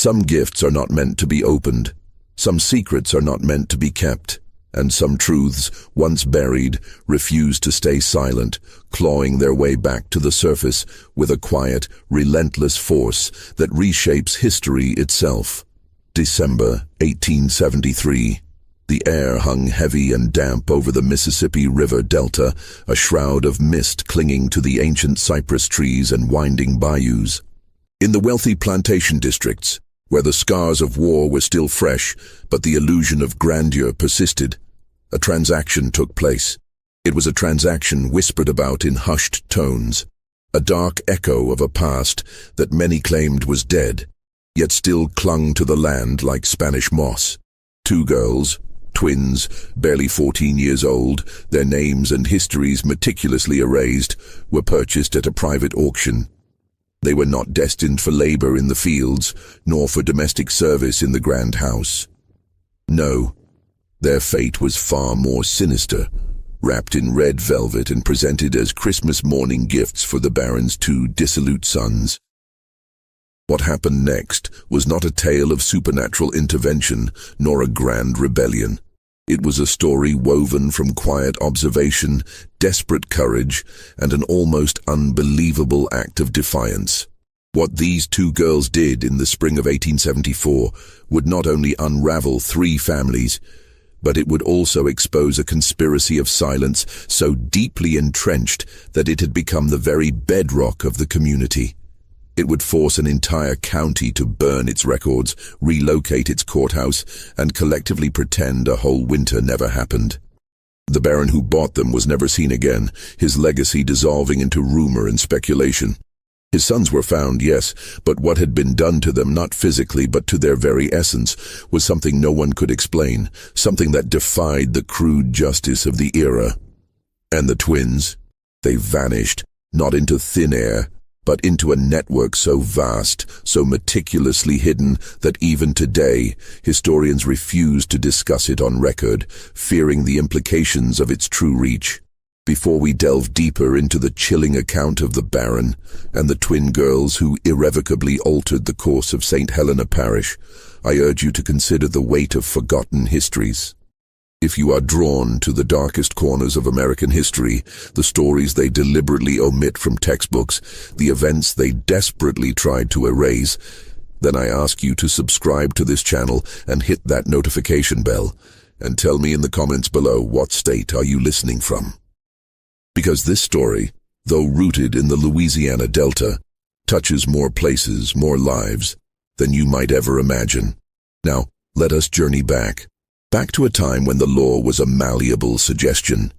Some gifts are not meant to be opened, some secrets are not meant to be kept, and some truths, once buried, refuse to stay silent, clawing their way back to the surface with a quiet, relentless force that reshapes history itself. December 1873. The air hung heavy and damp over the Mississippi River Delta, a shroud of mist clinging to the ancient cypress trees and winding bayous. In the wealthy plantation districts, where the scars of war were still fresh, but the illusion of grandeur persisted, a transaction took place. It was a transaction whispered about in hushed tones, a dark echo of a past that many claimed was dead, yet still clung to the land like Spanish moss. Two girls, twins, barely 14 years old, their names and histories meticulously erased, were purchased at a private auction. They were not destined for labor in the fields, nor for domestic service in the grand house. No, their fate was far more sinister, wrapped in red velvet and presented as Christmas morning gifts for the Baron's two dissolute sons. What happened next was not a tale of supernatural intervention, nor a grand rebellion. It was a story woven from quiet observation, desperate courage, and an almost unbelievable act of defiance. What these two girls did in the spring of 1874 would not only unravel 3 families, but it would also expose a conspiracy of silence so deeply entrenched that it had become the very bedrock of the community. It would force an entire county to burn its records, relocate its courthouse, and collectively pretend a whole winter never happened. The Baron who bought them was never seen again, his legacy dissolving into rumor and speculation. His sons were found, yes, but what had been done to them, not physically but to their very essence, was something no one could explain, something that defied the crude justice of the era. And the twins? They vanished, not into thin air, but into a network so vast, so meticulously hidden, that even today, historians refuse to discuss it on record, fearing the implications of its true reach. Before we delve deeper into the chilling account of the Baron and the twin girls who irrevocably altered the course of St. Helena Parish, I urge you to consider the weight of forgotten histories. If you are drawn to the darkest corners of American history, the stories they deliberately omit from textbooks, the events they desperately tried to erase, then I ask you to subscribe to this channel and hit that notification bell, and tell me in the comments below what state are you listening from. Because this story, though rooted in the Louisiana Delta, touches more places, more lives, than you might ever imagine. Now, let us journey back to a time when the law was a malleable suggestion,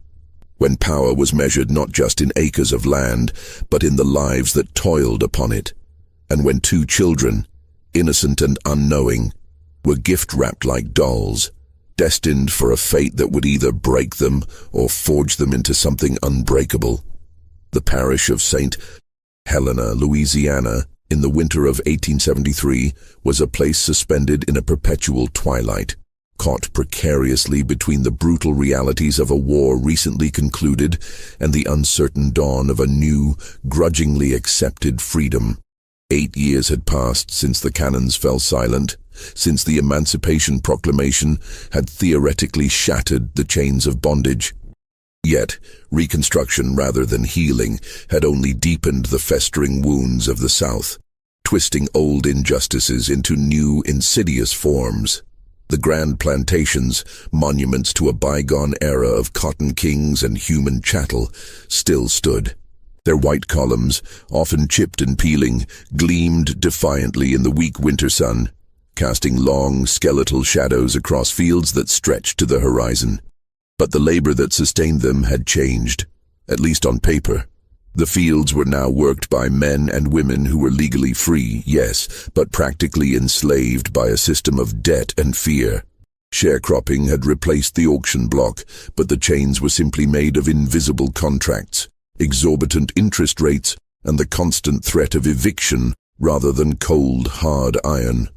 when power was measured not just in acres of land, but in the lives that toiled upon it, and when 2 children, innocent and unknowing, were gift-wrapped like dolls, destined for a fate that would either break them or forge them into something unbreakable. The parish of St. Helena, Louisiana, in the winter of 1873, was a place suspended in a perpetual twilight, caught precariously between the brutal realities of a war recently concluded and the uncertain dawn of a new, grudgingly accepted freedom. 8 years had passed since the cannons fell silent, since the Emancipation Proclamation had theoretically shattered the chains of bondage. Yet, Reconstruction rather than healing had only deepened the festering wounds of the South, twisting old injustices into new, insidious forms. The grand plantations, monuments to a bygone era of cotton kings and human chattel, still stood. Their white columns, often chipped and peeling, gleamed defiantly in the weak winter sun, casting long, skeletal shadows across fields that stretched to the horizon. But the labor that sustained them had changed, at least on paper. The fields were now worked by men and women who were legally free, yes, but practically enslaved by a system of debt and fear. Sharecropping had replaced the auction block, but the chains were simply made of invisible contracts, exorbitant interest rates, and the constant threat of eviction rather than cold, hard iron.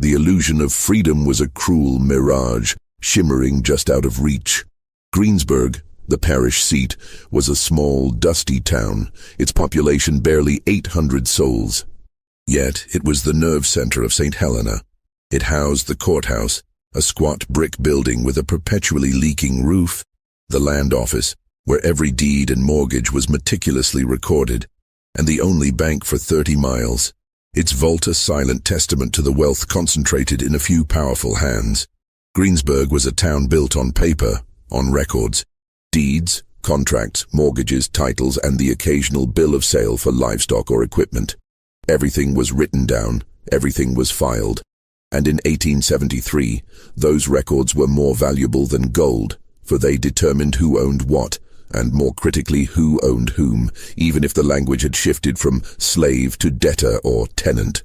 The illusion of freedom was a cruel mirage, shimmering just out of reach. Greensburg, the parish seat, was a small, dusty town, its population barely 800 souls. Yet it was the nerve center of St. Helena. It housed the courthouse, a squat brick building with a perpetually leaking roof, the land office, where every deed and mortgage was meticulously recorded, and the only bank for 30 miles. Its vault a silent testament to the wealth concentrated in a few powerful hands. Greensburg was a town built on paper, on records, deeds, contracts, mortgages, titles, and the occasional bill of sale for livestock or equipment. Everything was written down, everything was filed. And in 1873, those records were more valuable than gold, for they determined who owned what, and more critically who owned whom, even if the language had shifted from slave to debtor or tenant.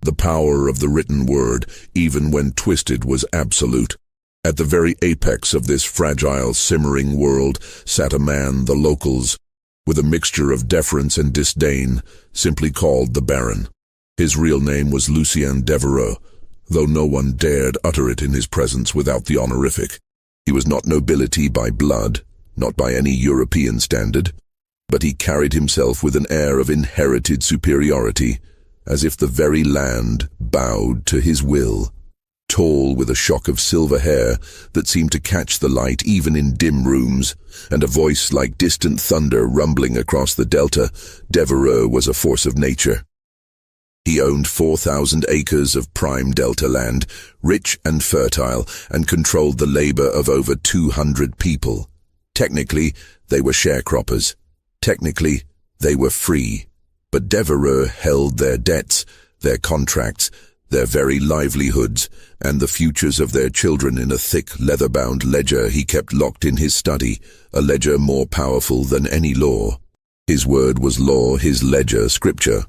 The power of the written word, even when twisted, was absolute. At the very apex of this fragile, simmering world sat a man the locals, with a mixture of deference and disdain, simply called the Baron. His real name was Lucien Devereux, though no one dared utter it in his presence without the honorific. He was not nobility by blood, not by any European standard, but he carried himself with an air of inherited superiority, as if the very land bowed to his will. Tall, with a shock of silver hair that seemed to catch the light even in dim rooms, and a voice like distant thunder rumbling across the delta, Devereux was a force of nature. He owned 4,000 acres of prime delta land, rich and fertile, and controlled the labor of over 200 people. Technically, they were sharecroppers. Technically, they were free. But Devereux held their debts, their contracts, their very livelihoods, and the futures of their children in a thick, leather-bound ledger he kept locked in his study, a ledger more powerful than any law. His word was law, his ledger scripture.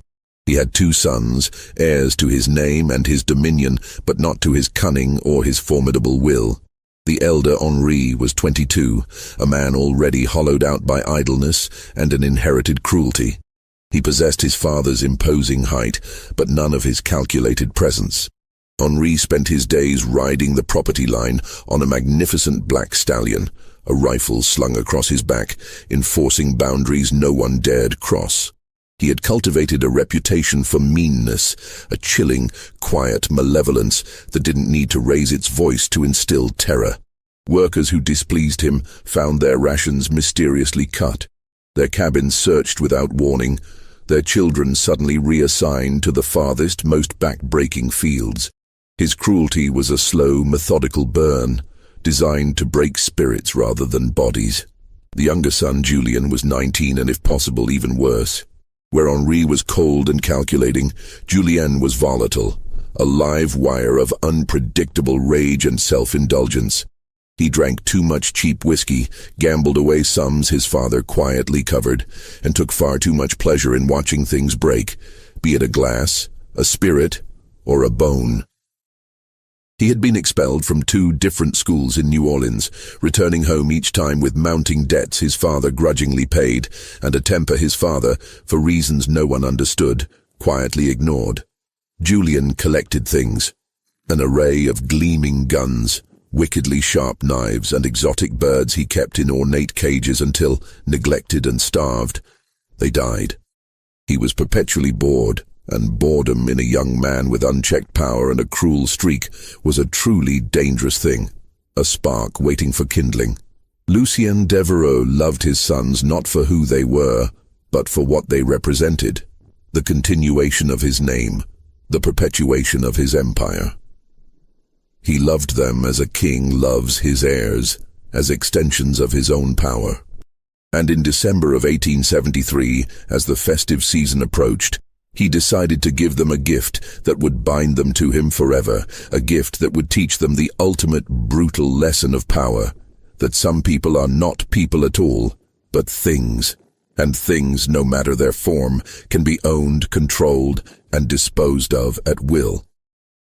He had 2 sons, heirs to his name and his dominion, but not to his cunning or his formidable will. The elder Henri was 22, a man already hollowed out by idleness and an inherited cruelty. He possessed his father's imposing height, but none of his calculated presence. Henri spent his days riding the property line on a magnificent black stallion, a rifle slung across his back, enforcing boundaries no one dared cross. He had cultivated a reputation for meanness, a chilling, quiet malevolence that didn't need to raise its voice to instill terror. Workers who displeased him found their rations mysteriously cut, their cabins searched without warning, their children suddenly reassigned to the farthest, most back-breaking fields. His cruelty was a slow, methodical burn, designed to break spirits rather than bodies. The younger son, Julien, was 19 and if possible even worse. Where Henri was cold and calculating, Julien was volatile, a live wire of unpredictable rage and self-indulgence. He drank too much cheap whiskey, gambled away sums his father quietly covered, and took far too much pleasure in watching things break, be it a glass, a spirit, or a bone. He had been expelled from 2 different schools in New Orleans, returning home each time with mounting debts his father grudgingly paid, and a temper his father, for reasons no one understood, quietly ignored. Julien collected things, an array of gleaming guns, wickedly sharp knives, and exotic birds he kept in ornate cages until, neglected and starved, they died. He was perpetually bored, and boredom in a young man with unchecked power and a cruel streak was a truly dangerous thing, a spark waiting for kindling. Lucien Devereux loved his sons not for who they were, but for what they represented, the continuation of his name, the perpetuation of his empire. He loved them as a king loves his heirs, as extensions of his own power. And in December of 1873, as the festive season approached, he decided to give them a gift that would bind them to him forever, a gift that would teach them the ultimate brutal lesson of power, that some people are not people at all, but things, and things, no matter their form, can be owned, controlled, and disposed of at will.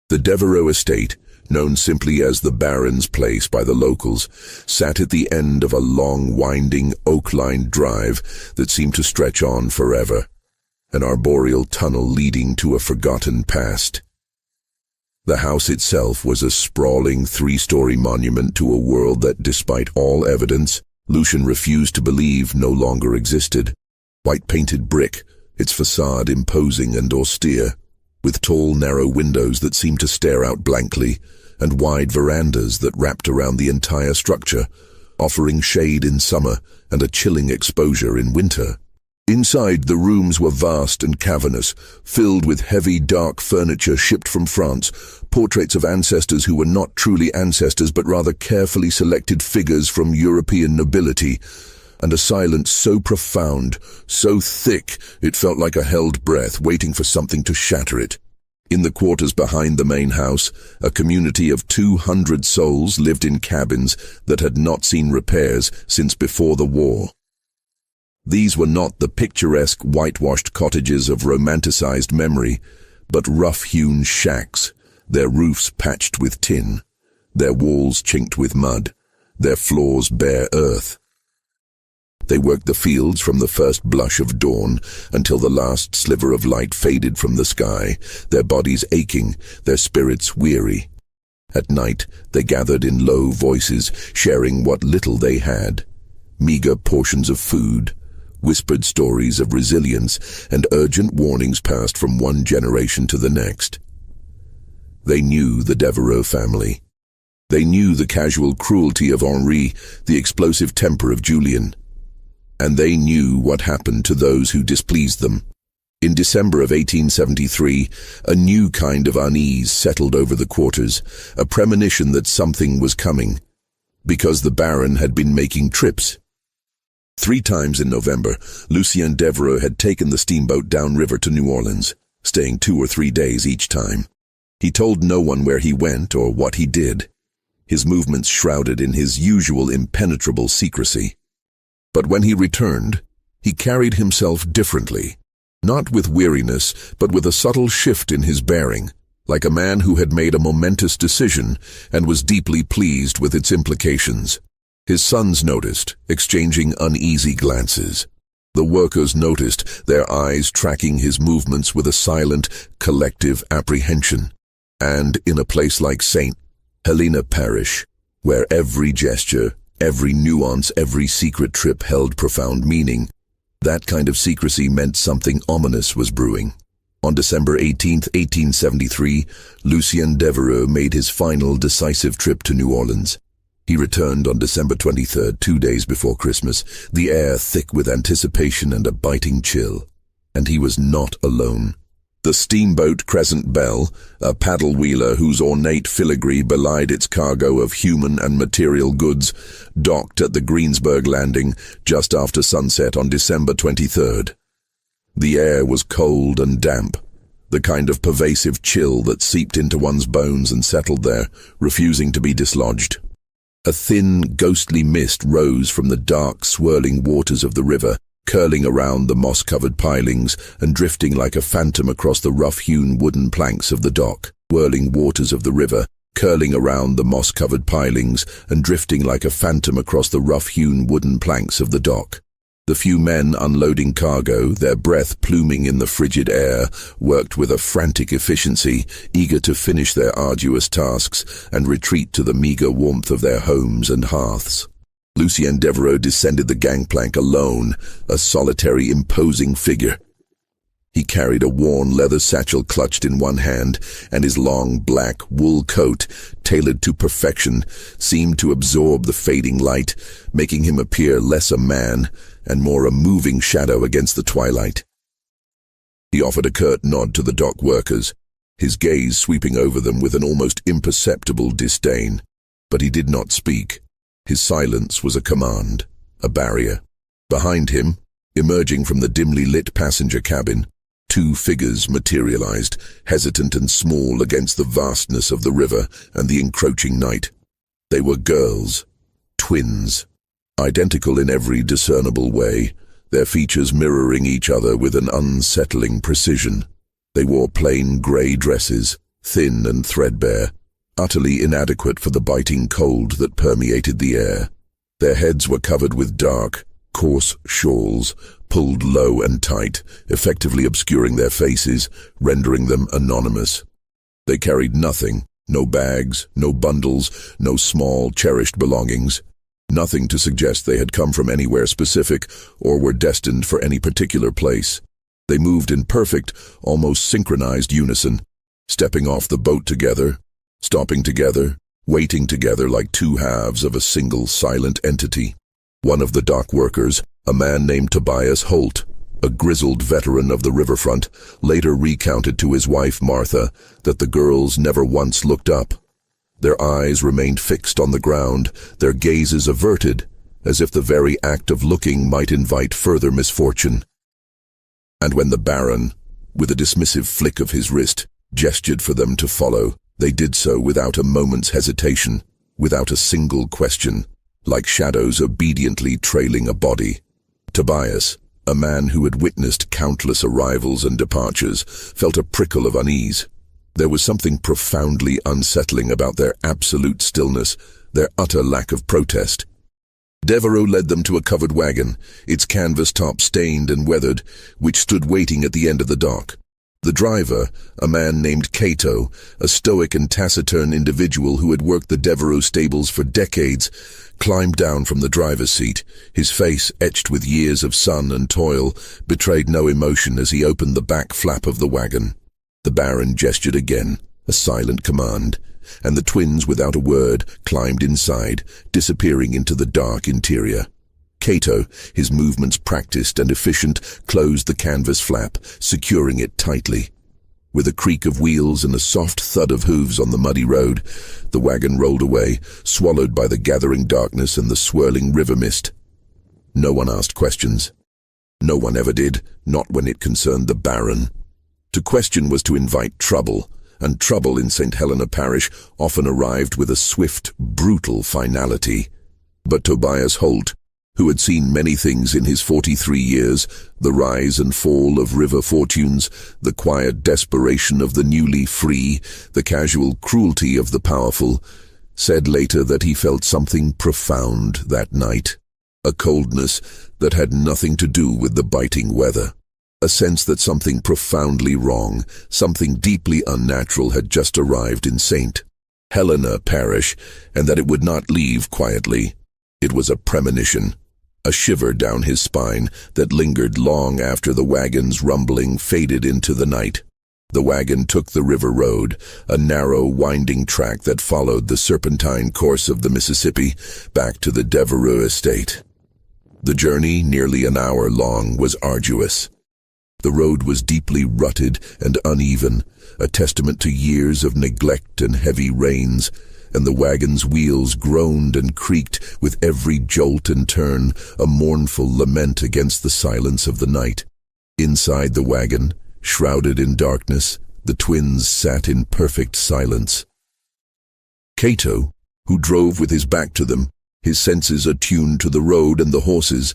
The Devereux estate, known simply as the Baron's Place by the locals, sat at the end of a long, winding, oak-lined drive that seemed to stretch on forever, an arboreal tunnel leading to a forgotten past. The house itself was a sprawling 3-story monument to a world that, despite all evidence, Lucien refused to believe no longer existed. White-painted brick, its facade imposing and austere, with tall, narrow windows that seemed to stare out blankly, and wide verandas that wrapped around the entire structure, offering shade in summer and a chilling exposure in winter. Inside, the rooms were vast and cavernous, filled with heavy, dark furniture shipped from France, portraits of ancestors who were not truly ancestors but rather carefully selected figures from European nobility, and a silence so profound, so thick, it felt like a held breath waiting for something to shatter it. In the quarters behind the main house, a community of 200 souls lived in cabins that had not seen repairs since before the war. These were not the picturesque, whitewashed cottages of romanticized memory, but rough-hewn shacks, their roofs patched with tin, their walls chinked with mud, their floors bare earth. They worked the fields from the first blush of dawn until the last sliver of light faded from the sky, their bodies aching, their spirits weary. At night, they gathered in low voices, sharing what little they had. Meager portions of food, whispered stories of resilience, and urgent warnings passed from one generation to the next. They knew the Devereux family. They knew the casual cruelty of Henri, the explosive temper of Julien. And they knew what happened to those who displeased them. In December of 1873, a new kind of unease settled over the quarters, a premonition that something was coming, because the Baron had been making trips. 3 times in November, Lucien Devereux had taken the steamboat downriver to New Orleans, staying 2 or 3 days each time. He told no one where he went or what he did, his movements shrouded in his usual impenetrable secrecy. But when he returned, he carried himself differently, not with weariness, but with a subtle shift in his bearing, like a man who had made a momentous decision and was deeply pleased with its implications. His sons noticed, exchanging uneasy glances. The workers noticed, their eyes tracking his movements with a silent, collective apprehension. And in a place like St. Helena Parish, where every gesture, every nuance, every secret trip held profound meaning, that kind of secrecy meant something ominous was brewing. On December 18, 1873, Lucien Devereux made his final decisive trip to New Orleans. He returned on December 23rd, 2 days before Christmas, the air thick with anticipation and a biting chill. And he was not alone. The steamboat Crescent Belle, a paddle-wheeler whose ornate filigree belied its cargo of human and material goods, docked at the Greensburg landing just after sunset on December 23rd. The air was cold and damp, the kind of pervasive chill that seeped into one's bones and settled there, refusing to be dislodged. A thin, ghostly mist rose from the dark, swirling waters of the river, curling around the moss-covered pilings and drifting like a phantom across the rough-hewn wooden planks of the dock. Whirling waters of the river, curling around the moss-covered pilings and drifting like a phantom across the rough-hewn wooden planks of the dock. The few men unloading cargo, their breath pluming in the frigid air, worked with a frantic efficiency, eager to finish their arduous tasks and retreat to the meager warmth of their homes and hearths. Lucien Devereux descended the gangplank alone, a solitary, imposing figure. He carried a worn leather satchel clutched in one hand, and his long black wool coat, tailored to perfection, seemed to absorb the fading light, making him appear less a man and more a moving shadow against the twilight. He offered a curt nod to the dock workers, his gaze sweeping over them with an almost imperceptible disdain, but he did not speak. His silence was a command, a barrier. Behind him, emerging from the dimly lit passenger cabin, 2 figures materialized, hesitant and small against the vastness of the river and the encroaching night. They were girls, twins, identical in every discernible way, their features mirroring each other with an unsettling precision. They wore plain grey dresses, thin and threadbare, utterly inadequate for the biting cold that permeated the air. Their heads were covered with dark, coarse shawls, pulled low and tight, effectively obscuring their faces, rendering them anonymous. They carried nothing, no bags, no bundles, no small, cherished belongings, nothing to suggest they had come from anywhere specific or were destined for any particular place. They moved in perfect, almost synchronized unison, stepping off the boat together, stopping together, waiting together like two halves of a single silent entity. One of the dock workers, a man named Tobias Holt, a grizzled veteran of the riverfront, later recounted to his wife Martha that the girls never once looked up. Their eyes remained fixed on the ground, their gazes averted, as if the very act of looking might invite further misfortune. And when the Baron, with a dismissive flick of his wrist, gestured for them to follow, they did so without a moment's hesitation, without a single question, like shadows obediently trailing a body. Tobias, a man who had witnessed countless arrivals and departures, felt a prickle of unease. There was something profoundly unsettling about their absolute stillness, their utter lack of protest. Devereux led them to a covered wagon, its canvas top stained and weathered, which stood waiting at the end of the dock. The driver, a man named Cato, a stoic and taciturn individual who had worked the Devereux stables for decades, climbed down from the driver's seat. His face, etched with years of sun and toil, betrayed no emotion as he opened the back flap of the wagon. The Baron gestured again, a silent command, and the twins, without a word, climbed inside, disappearing into the dark interior. Cato, his movements practiced and efficient, closed the canvas flap, securing it tightly. With a creak of wheels and a soft thud of hooves on the muddy road, the wagon rolled away, swallowed by the gathering darkness and the swirling river mist. No one asked questions. No one ever did, not when it concerned the Baron. To question was to invite trouble, and trouble in St. Helena Parish often arrived with a swift, brutal finality. But Tobias Holt, who had seen many things in his 43 years, the rise and fall of river fortunes, the quiet desperation of the newly free, the casual cruelty of the powerful, said later that he felt something profound that night, a coldness that had nothing to do with the biting weather, a sense that something profoundly wrong, something deeply unnatural had just arrived in St. Helena Parish, and that it would not leave quietly. It was a premonition, a shiver down his spine that lingered long after the wagon's rumbling faded into the night. The wagon took the river road, a narrow, winding track that followed the serpentine course of the Mississippi back to the Devereux estate. The journey, nearly an hour long, was arduous. The road was deeply rutted and uneven, a testament to years of neglect and heavy rains, and the wagon's wheels groaned and creaked with every jolt and turn, a mournful lament against the silence of the night. Inside the wagon, shrouded in darkness, the twins sat in perfect silence. Cato, who drove with his back to them, his senses attuned to the road and the horses,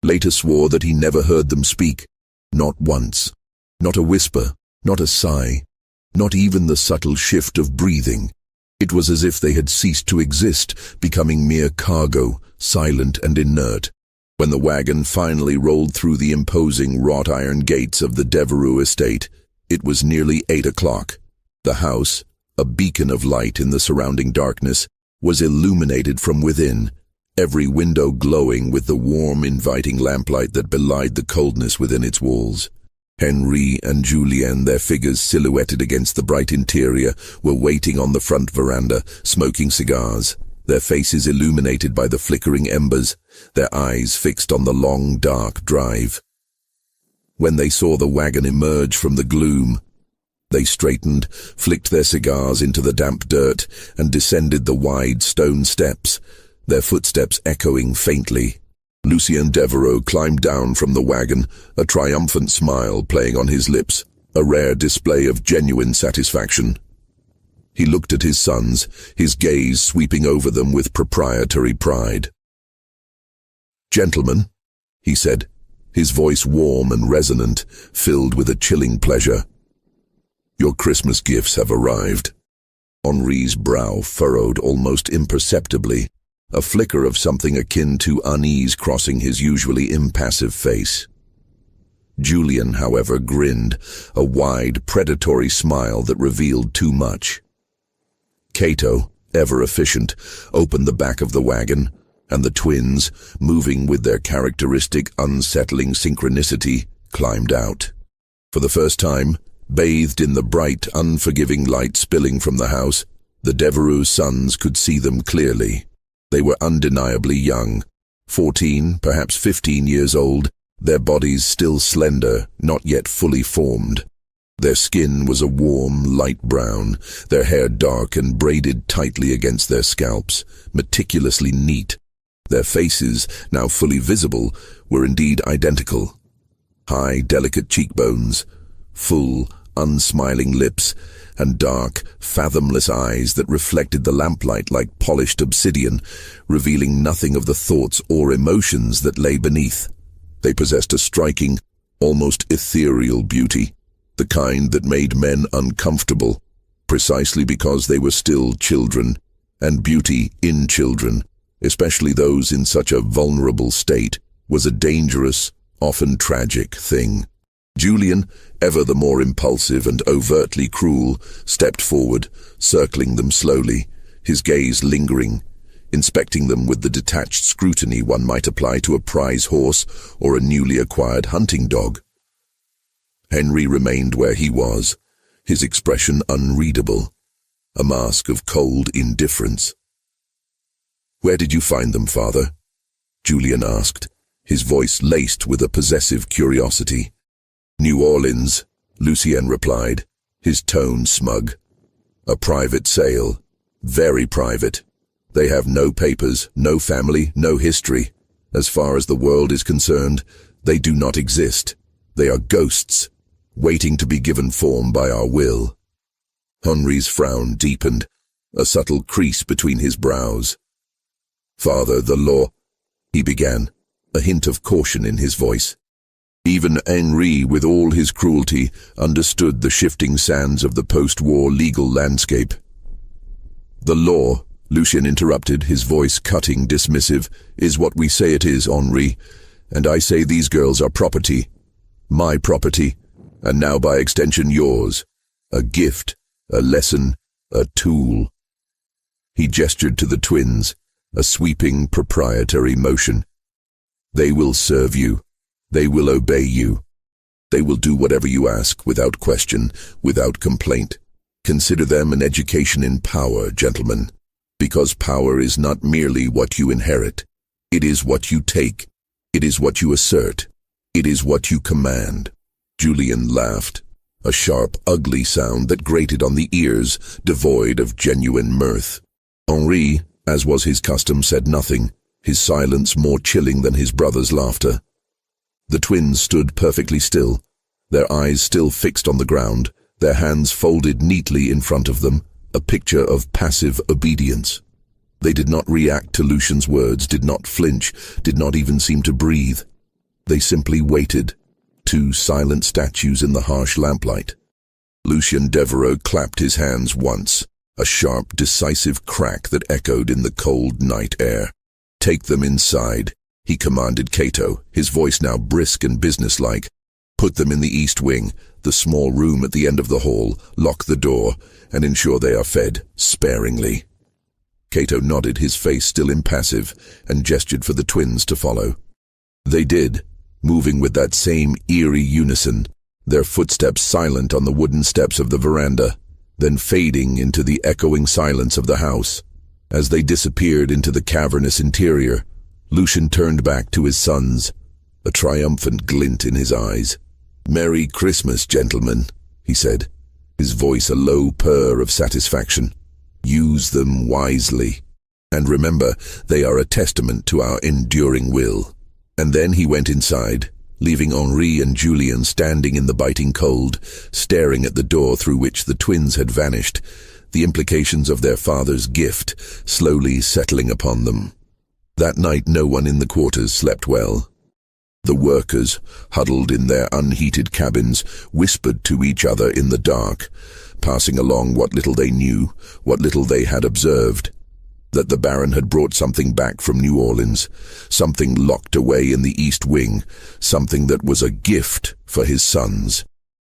later swore that he never heard them speak, not once, not a whisper, not a sigh, not even the subtle shift of breathing. It was as if they had ceased to exist, becoming mere cargo, silent and inert. When the wagon finally rolled through the imposing wrought-iron gates of the Devereux estate, it was nearly 8 o'clock. The house, a beacon of light in the surrounding darkness, was illuminated from within, every window glowing with the warm, inviting lamplight that belied the coldness within its walls. Henri and Julien, their figures silhouetted against the bright interior, were waiting on the front veranda, smoking cigars, their faces illuminated by the flickering embers, their eyes fixed on the long, dark drive. When they saw the wagon emerge from the gloom, they straightened, flicked their cigars into the damp dirt, and descended the wide stone steps, their footsteps echoing faintly. Lucien Devereux climbed down from the wagon, a triumphant smile playing on his lips, a rare display of genuine satisfaction. He looked at his sons, his gaze sweeping over them with proprietary pride. "Gentlemen," he said, his voice warm and resonant, filled with a chilling pleasure, "your Christmas gifts have arrived." Henri's brow furrowed almost imperceptibly, a flicker of something akin to unease crossing his usually impassive face. Julien, however, grinned, a wide, predatory smile that revealed too much. Cato, ever efficient, opened the back of the wagon, and the twins, moving with their characteristic unsettling synchronicity, climbed out. For the first time, bathed in the bright, unforgiving light spilling from the house, the Devereux sons could see them clearly. They were undeniably young, 14, perhaps 15 years old, their bodies still slender, not yet fully formed. Their skin was a warm, light brown, their hair dark and braided tightly against their scalps, meticulously neat. Their faces, now fully visible, were indeed identical. High, delicate cheekbones, full, unsmiling lips, and dark, fathomless eyes that reflected the lamplight like polished obsidian, revealing nothing of the thoughts or emotions that lay beneath. They possessed a striking, almost ethereal beauty, the kind that made men uncomfortable, precisely because they were still children, and beauty in children, especially those in such a vulnerable state, was a dangerous, often tragic thing. Julian, ever the more impulsive and overtly cruel, stepped forward, circling them slowly, his gaze lingering, inspecting them with the detached scrutiny one might apply to a prize horse or a newly acquired hunting dog. Henry remained where he was, his expression unreadable, a mask of cold indifference. "Where did you find them, father?" Julian asked, his voice laced with a possessive curiosity. "New Orleans," Lucien replied, his tone smug. "A private sale. Very private. They have no papers, no family, no history. As far as the world is concerned, they do not exist. They are ghosts, waiting to be given form by our will." Henri's frown deepened, a subtle crease between his brows. "Father, the law," he began, a hint of caution in his voice. Even Henri, with all his cruelty, understood the shifting sands of the post-war legal landscape. "The law," Lucien interrupted, his voice cutting, dismissive, "is what we say it is, Henri, and I say these girls are property. My property, and now by extension yours. A gift, a lesson, a tool." He gestured to the twins, a sweeping, proprietary motion. "They will serve you. They will obey you. They will do whatever you ask, without question, without complaint. Consider them an education in power, gentlemen, because power is not merely what you inherit. It is what you take. It is what you assert. It is what you command." Julian laughed, a sharp, ugly sound that grated on the ears, devoid of genuine mirth. Henri, as was his custom, said nothing, his silence more chilling than his brother's laughter. The twins stood perfectly still, their eyes still fixed on the ground, their hands folded neatly in front of them, a picture of passive obedience. They did not react to Lucien's words, did not flinch, did not even seem to breathe. They simply waited, two silent statues in the harsh lamplight. Lucien Devereux clapped his hands once, a sharp, decisive crack that echoed in the cold night air. "Take them inside," he commanded Cato, his voice now brisk and businesslike. "Put them in the east wing, the small room at the end of the hall, lock the door, and ensure they are fed sparingly." Cato nodded, his face still impassive, and gestured for the twins to follow. They did, moving with that same eerie unison, their footsteps silent on the wooden steps of the veranda, then fading into the echoing silence of the house. As they disappeared into the cavernous interior, Lucien turned back to his sons, a triumphant glint in his eyes. "Merry Christmas, gentlemen," he said, his voice a low purr of satisfaction. "Use them wisely, and remember, they are a testament to our enduring will." And then he went inside, leaving Henri and Julian standing in the biting cold, staring at the door through which the twins had vanished, the implications of their father's gift slowly settling upon them. That night no one in the quarters slept well. The workers, huddled in their unheated cabins, whispered to each other in the dark, passing along what little they knew, what little they had observed. That the Baron had brought something back from New Orleans, something locked away in the East Wing, something that was a gift for his sons.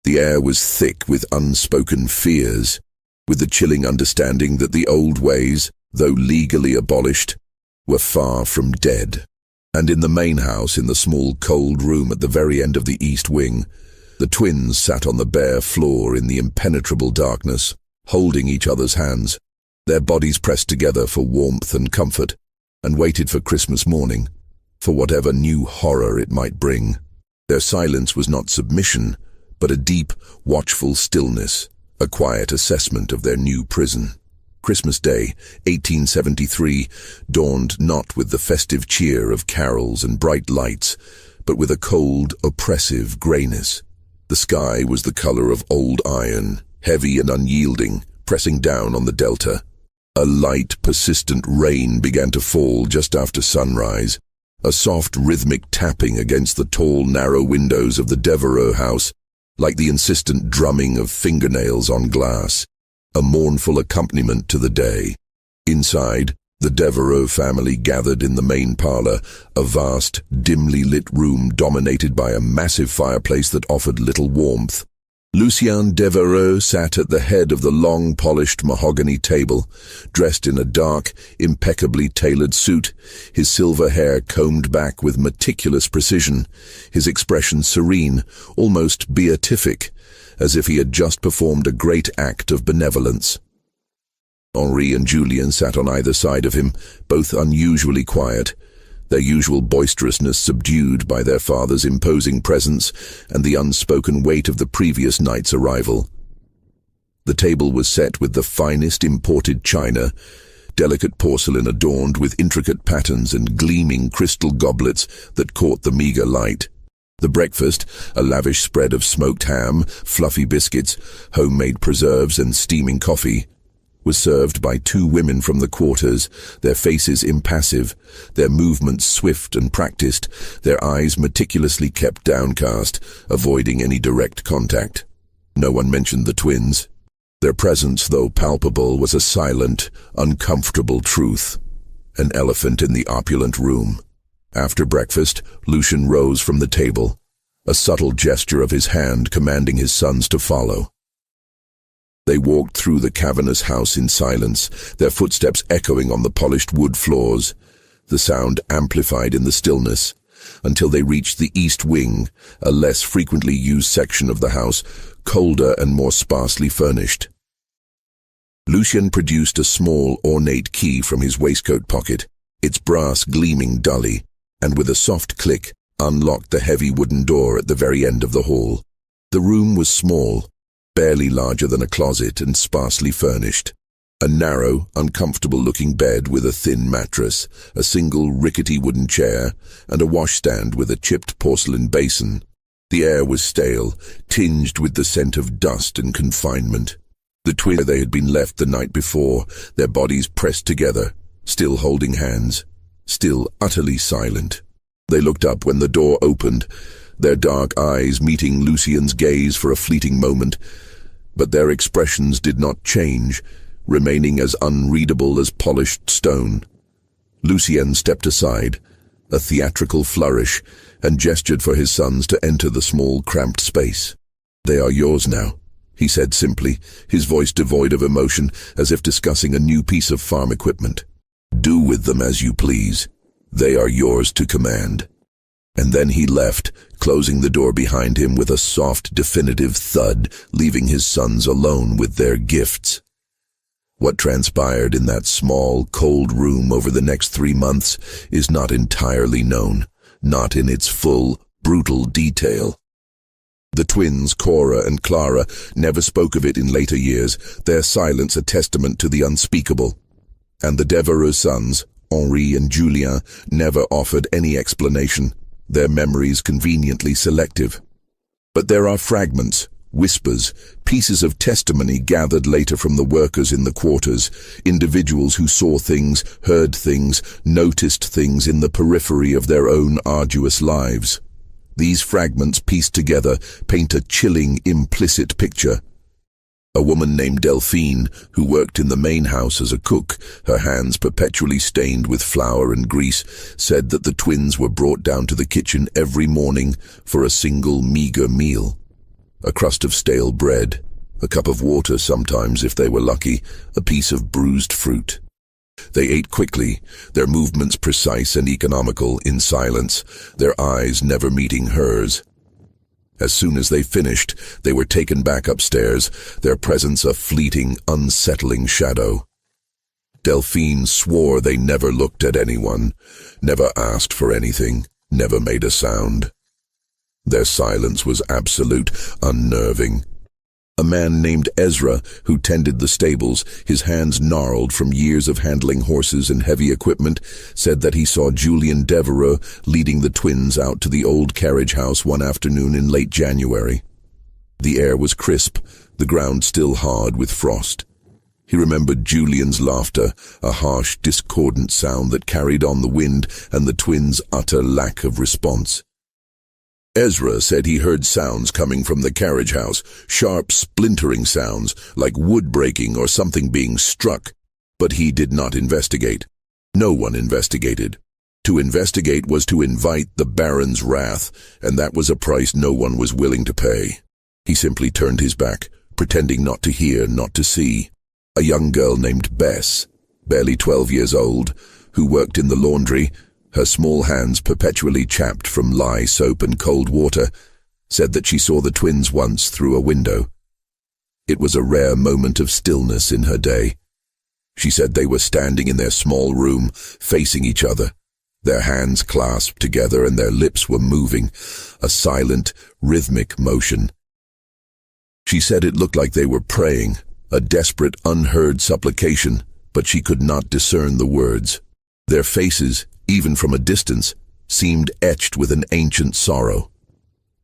The air was thick with unspoken fears, with the chilling understanding that the old ways, though legally abolished, were far from dead. And in the main house, in the small cold room at the very end of the East Wing, The twins sat on the bare floor in the impenetrable darkness, holding each other's hands, their bodies pressed together for warmth and comfort, and waited for Christmas morning, for whatever new horror it might bring. Their silence was not submission, but a deep, watchful stillness, a quiet assessment of their new prison. Christmas Day, 1873, dawned not with the festive cheer of carols and bright lights, but with a cold, oppressive grayness. The sky was the color of old iron, heavy and unyielding, pressing down on the delta. A light, persistent rain began to fall just after sunrise, a soft, rhythmic tapping against the tall, narrow windows of the Devereux house, like the insistent drumming of fingernails on glass, a mournful accompaniment to the day. Inside, the Devereux family gathered in the main parlor, a vast, dimly lit room dominated by a massive fireplace that offered little warmth. Lucien Devereux sat at the head of the long, polished mahogany table, dressed in a dark, impeccably tailored suit, his silver hair combed back with meticulous precision, his expression serene, almost beatific, as if he had just performed a great act of benevolence. Henri and Julien sat on either side of him, both unusually quiet, their usual boisterousness subdued by their father's imposing presence and the unspoken weight of the previous night's arrival. The table was set with the finest imported china, delicate porcelain adorned with intricate patterns and gleaming crystal goblets that caught the meager light. The breakfast, a lavish spread of smoked ham, fluffy biscuits, homemade preserves and steaming coffee, was served by two women from the quarters, their faces impassive, their movements swift and practiced, their eyes meticulously kept downcast, avoiding any direct contact. No one mentioned the twins. Their presence, though palpable, was a silent, uncomfortable truth, an elephant in the opulent room. After breakfast, Lucien rose from the table, a subtle gesture of his hand commanding his sons to follow. They walked through the cavernous house in silence, their footsteps echoing on the polished wood floors, the sound amplified in the stillness, until they reached the east wing, a less frequently used section of the house, colder and more sparsely furnished. Lucien produced a small, ornate key from his waistcoat pocket, its brass gleaming dully, and with a soft click, unlocked the heavy wooden door at the very end of the hall. The room was small, barely larger than a closet and sparsely furnished. A narrow, uncomfortable-looking bed with a thin mattress, a single rickety wooden chair, and a washstand with a chipped porcelain basin. The air was stale, tinged with the scent of dust and confinement. The twins they had been left the night before, their bodies pressed together, still holding hands, still utterly silent. They looked up when the door opened, their dark eyes meeting Lucien's gaze for a fleeting moment, but their expressions did not change, remaining as unreadable as polished stone. Lucien stepped aside, a theatrical flourish, and gestured for his sons to enter the small, cramped space. "They are yours now," he said simply, his voice devoid of emotion, as if discussing a new piece of farm equipment. "Do with them as you please. They are yours to command." And then he left, closing the door behind him with a soft, definitive thud, leaving his sons alone with their gifts. What transpired in that small, cold room over the next 3 months is not entirely known, not in its full, brutal detail. The twins, Kora and Clara, never spoke of it in later years, their silence a testament to the unspeakable. And the Devereux sons, Henri and Julien, never offered any explanation, their memories conveniently selective. But there are fragments, whispers, pieces of testimony gathered later from the workers in the quarters, individuals who saw things, heard things, noticed things in the periphery of their own arduous lives. These fragments pieced together paint a chilling, implicit picture. A woman named Delphine, who worked in the main house as a cook, her hands perpetually stained with flour and grease, said that the twins were brought down to the kitchen every morning for a single meager meal. A crust of stale bread, a cup of water sometimes if they were lucky, a piece of bruised fruit. They ate quickly, their movements precise and economical, in silence, their eyes never meeting hers. As soon as they finished, they were taken back upstairs, their presence a fleeting, unsettling shadow. Delphine swore they never looked at anyone, never asked for anything, never made a sound. Their silence was absolute, unnerving. A man named Ezra, who tended the stables, his hands gnarled from years of handling horses and heavy equipment, said that he saw Julian Devereux leading the twins out to the old carriage house one afternoon in late January. The air was crisp, the ground still hard with frost. He remembered Julian's laughter, a harsh, discordant sound that carried on the wind, and the twins' utter lack of response. Ezra said he heard sounds coming from the carriage house, sharp, splintering sounds, like wood breaking or something being struck, but he did not investigate. No one investigated. To investigate was to invite the Baron's wrath, and that was a price no one was willing to pay. He simply turned his back, pretending not to hear, not to see. A young girl named Bess, barely 12 years old, who worked in the laundry, her small hands perpetually chapped from lye soap and cold water, said that she saw the twins once through a window. It was a rare moment of stillness in her day. She said they were standing in their small room, facing each other, their hands clasped together and their lips were moving, a silent, rhythmic motion. She said it looked like they were praying, a desperate, unheard supplication, but she could not discern the words. Their faces, even from a distance, seemed etched with an ancient sorrow.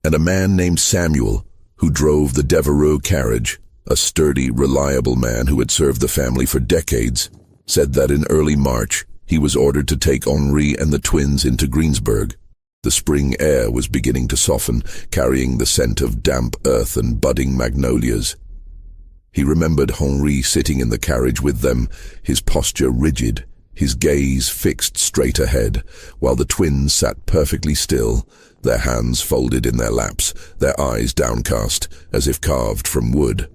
And a man named Samuel, who drove the Devereux carriage, a sturdy, reliable man who had served the family for decades, said that in early March he was ordered to take Henri and the twins into Greensburg. The spring air was beginning to soften, carrying the scent of damp earth and budding magnolias. He remembered Henri sitting in the carriage with them, his posture rigid, his gaze fixed straight ahead, while the twins sat perfectly still, their hands folded in their laps, their eyes downcast, as if carved from wood.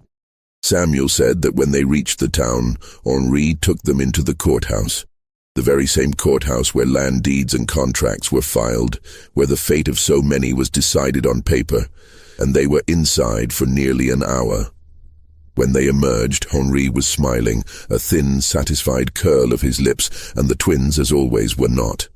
Samuel said that when they reached the town, Henri took them into the courthouse, the very same courthouse where land deeds and contracts were filed, where the fate of so many was decided on paper, and they were inside for nearly an hour. When they emerged, Henri was smiling, a thin, satisfied curl of his lips, and the twins, as always, were not.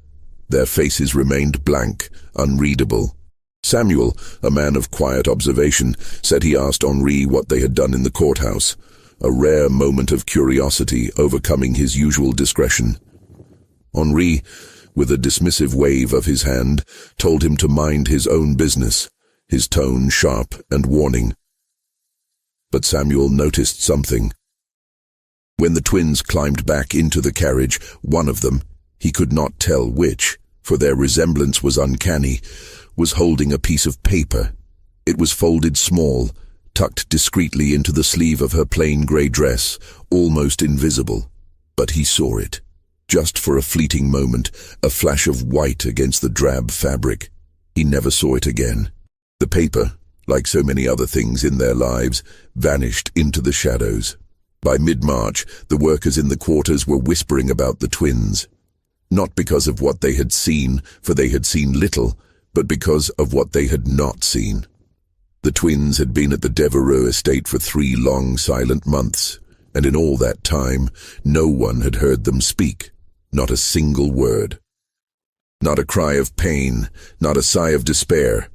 Their faces remained blank, unreadable. Samuel, a man of quiet observation, said he asked Henri what they had done in the courthouse, a rare moment of curiosity overcoming his usual discretion. Henri, with a dismissive wave of his hand, told him to mind his own business, his tone sharp and warning. But Samuel noticed something. When the twins climbed back into the carriage, one of them, he could not tell which, for their resemblance was uncanny, was holding a piece of paper. It was folded small, tucked discreetly into the sleeve of her plain grey dress, almost invisible. But he saw it. Just for a fleeting moment, a flash of white against the drab fabric. He never saw it again. The paper, like so many other things in their lives, vanished into the shadows. By mid-March, the workers in the quarters were whispering about the twins. Not because of what they had seen, for they had seen little, but because of what they had not seen. The twins had been at the Devereux estate for 3 long, silent months, and in all that time, no one had heard them speak, not a single word. Not a cry of pain, not a sigh of despair,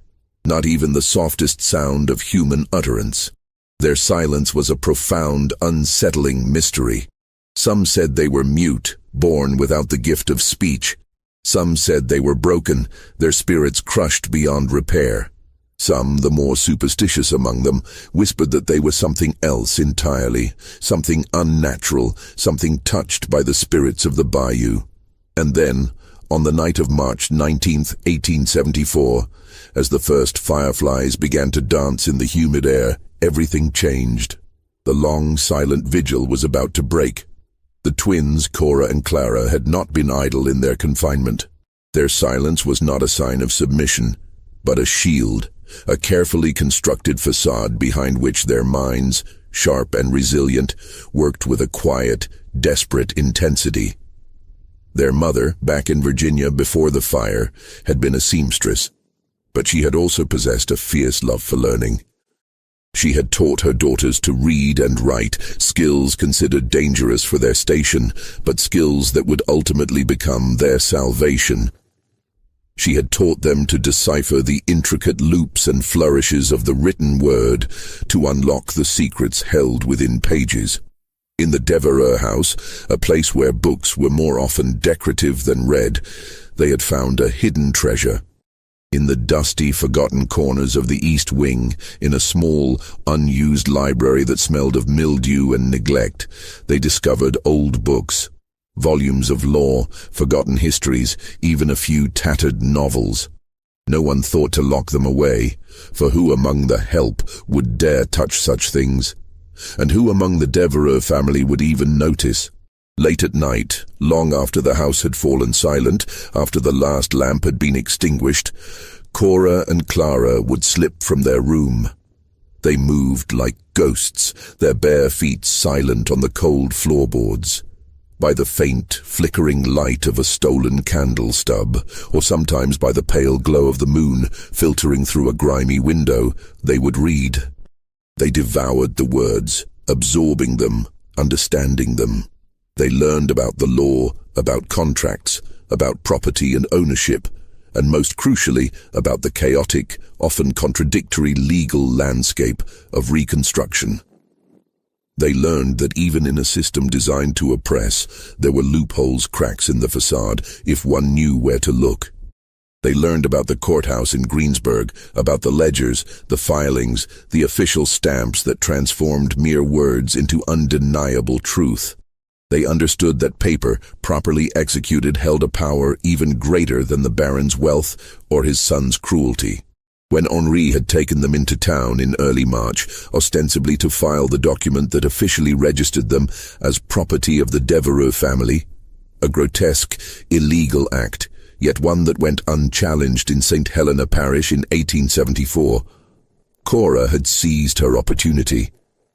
not even the softest sound of human utterance. Their silence was a profound, unsettling mystery. Some said they were mute, born without the gift of speech. Some said they were broken, their spirits crushed beyond repair. Some, the more superstitious among them, whispered that they were something else entirely, something unnatural, something touched by the spirits of the bayou. And then, on the night of March 19th, 1874, as the first fireflies began to dance in the humid air, everything changed. The long, silent vigil was about to break. The twins, Kora and Clara, had not been idle in their confinement. Their silence was not a sign of submission, but a shield, a carefully constructed facade behind which their minds, sharp and resilient, worked with a quiet, desperate intensity. Their mother, back in Virginia before the fire, had been a seamstress. But she had also possessed a fierce love for learning. She had taught her daughters to read and write, skills considered dangerous for their station, but skills that would ultimately become their salvation. She had taught them to decipher the intricate loops and flourishes of the written word, to unlock the secrets held within pages. In the Devereux house, a place where books were more often decorative than read, they had found a hidden treasure. In the dusty, forgotten corners of the East Wing, in a small, unused library that smelled of mildew and neglect, they discovered old books, volumes of law, forgotten histories, even a few tattered novels. No one thought to lock them away, for who among the help would dare touch such things? And who among the Devereux family would even notice? Late at night, long after the house had fallen silent, after the last lamp had been extinguished, Kora and Clara would slip from their room. They moved like ghosts, their bare feet silent on the cold floorboards. By the faint, flickering light of a stolen candle stub, or sometimes by the pale glow of the moon filtering through a grimy window, they would read. They devoured the words, absorbing them, understanding them. They learned about the law, about contracts, about property and ownership, and most crucially, about the chaotic, often contradictory legal landscape of Reconstruction. They learned that even in a system designed to oppress, there were loopholes, cracks in the facade, if one knew where to look. They learned about the courthouse in Greensburg, about the ledgers, the filings, the official stamps that transformed mere words into undeniable truth. They understood that paper, properly executed, held a power even greater than the baron's wealth or his son's cruelty. When Henri had taken them into town in early March, ostensibly to file the document that officially registered them as property of the Devereux family, a grotesque, illegal act, yet one that went unchallenged in St. Helena Parish in 1874, Kora had seized her opportunity.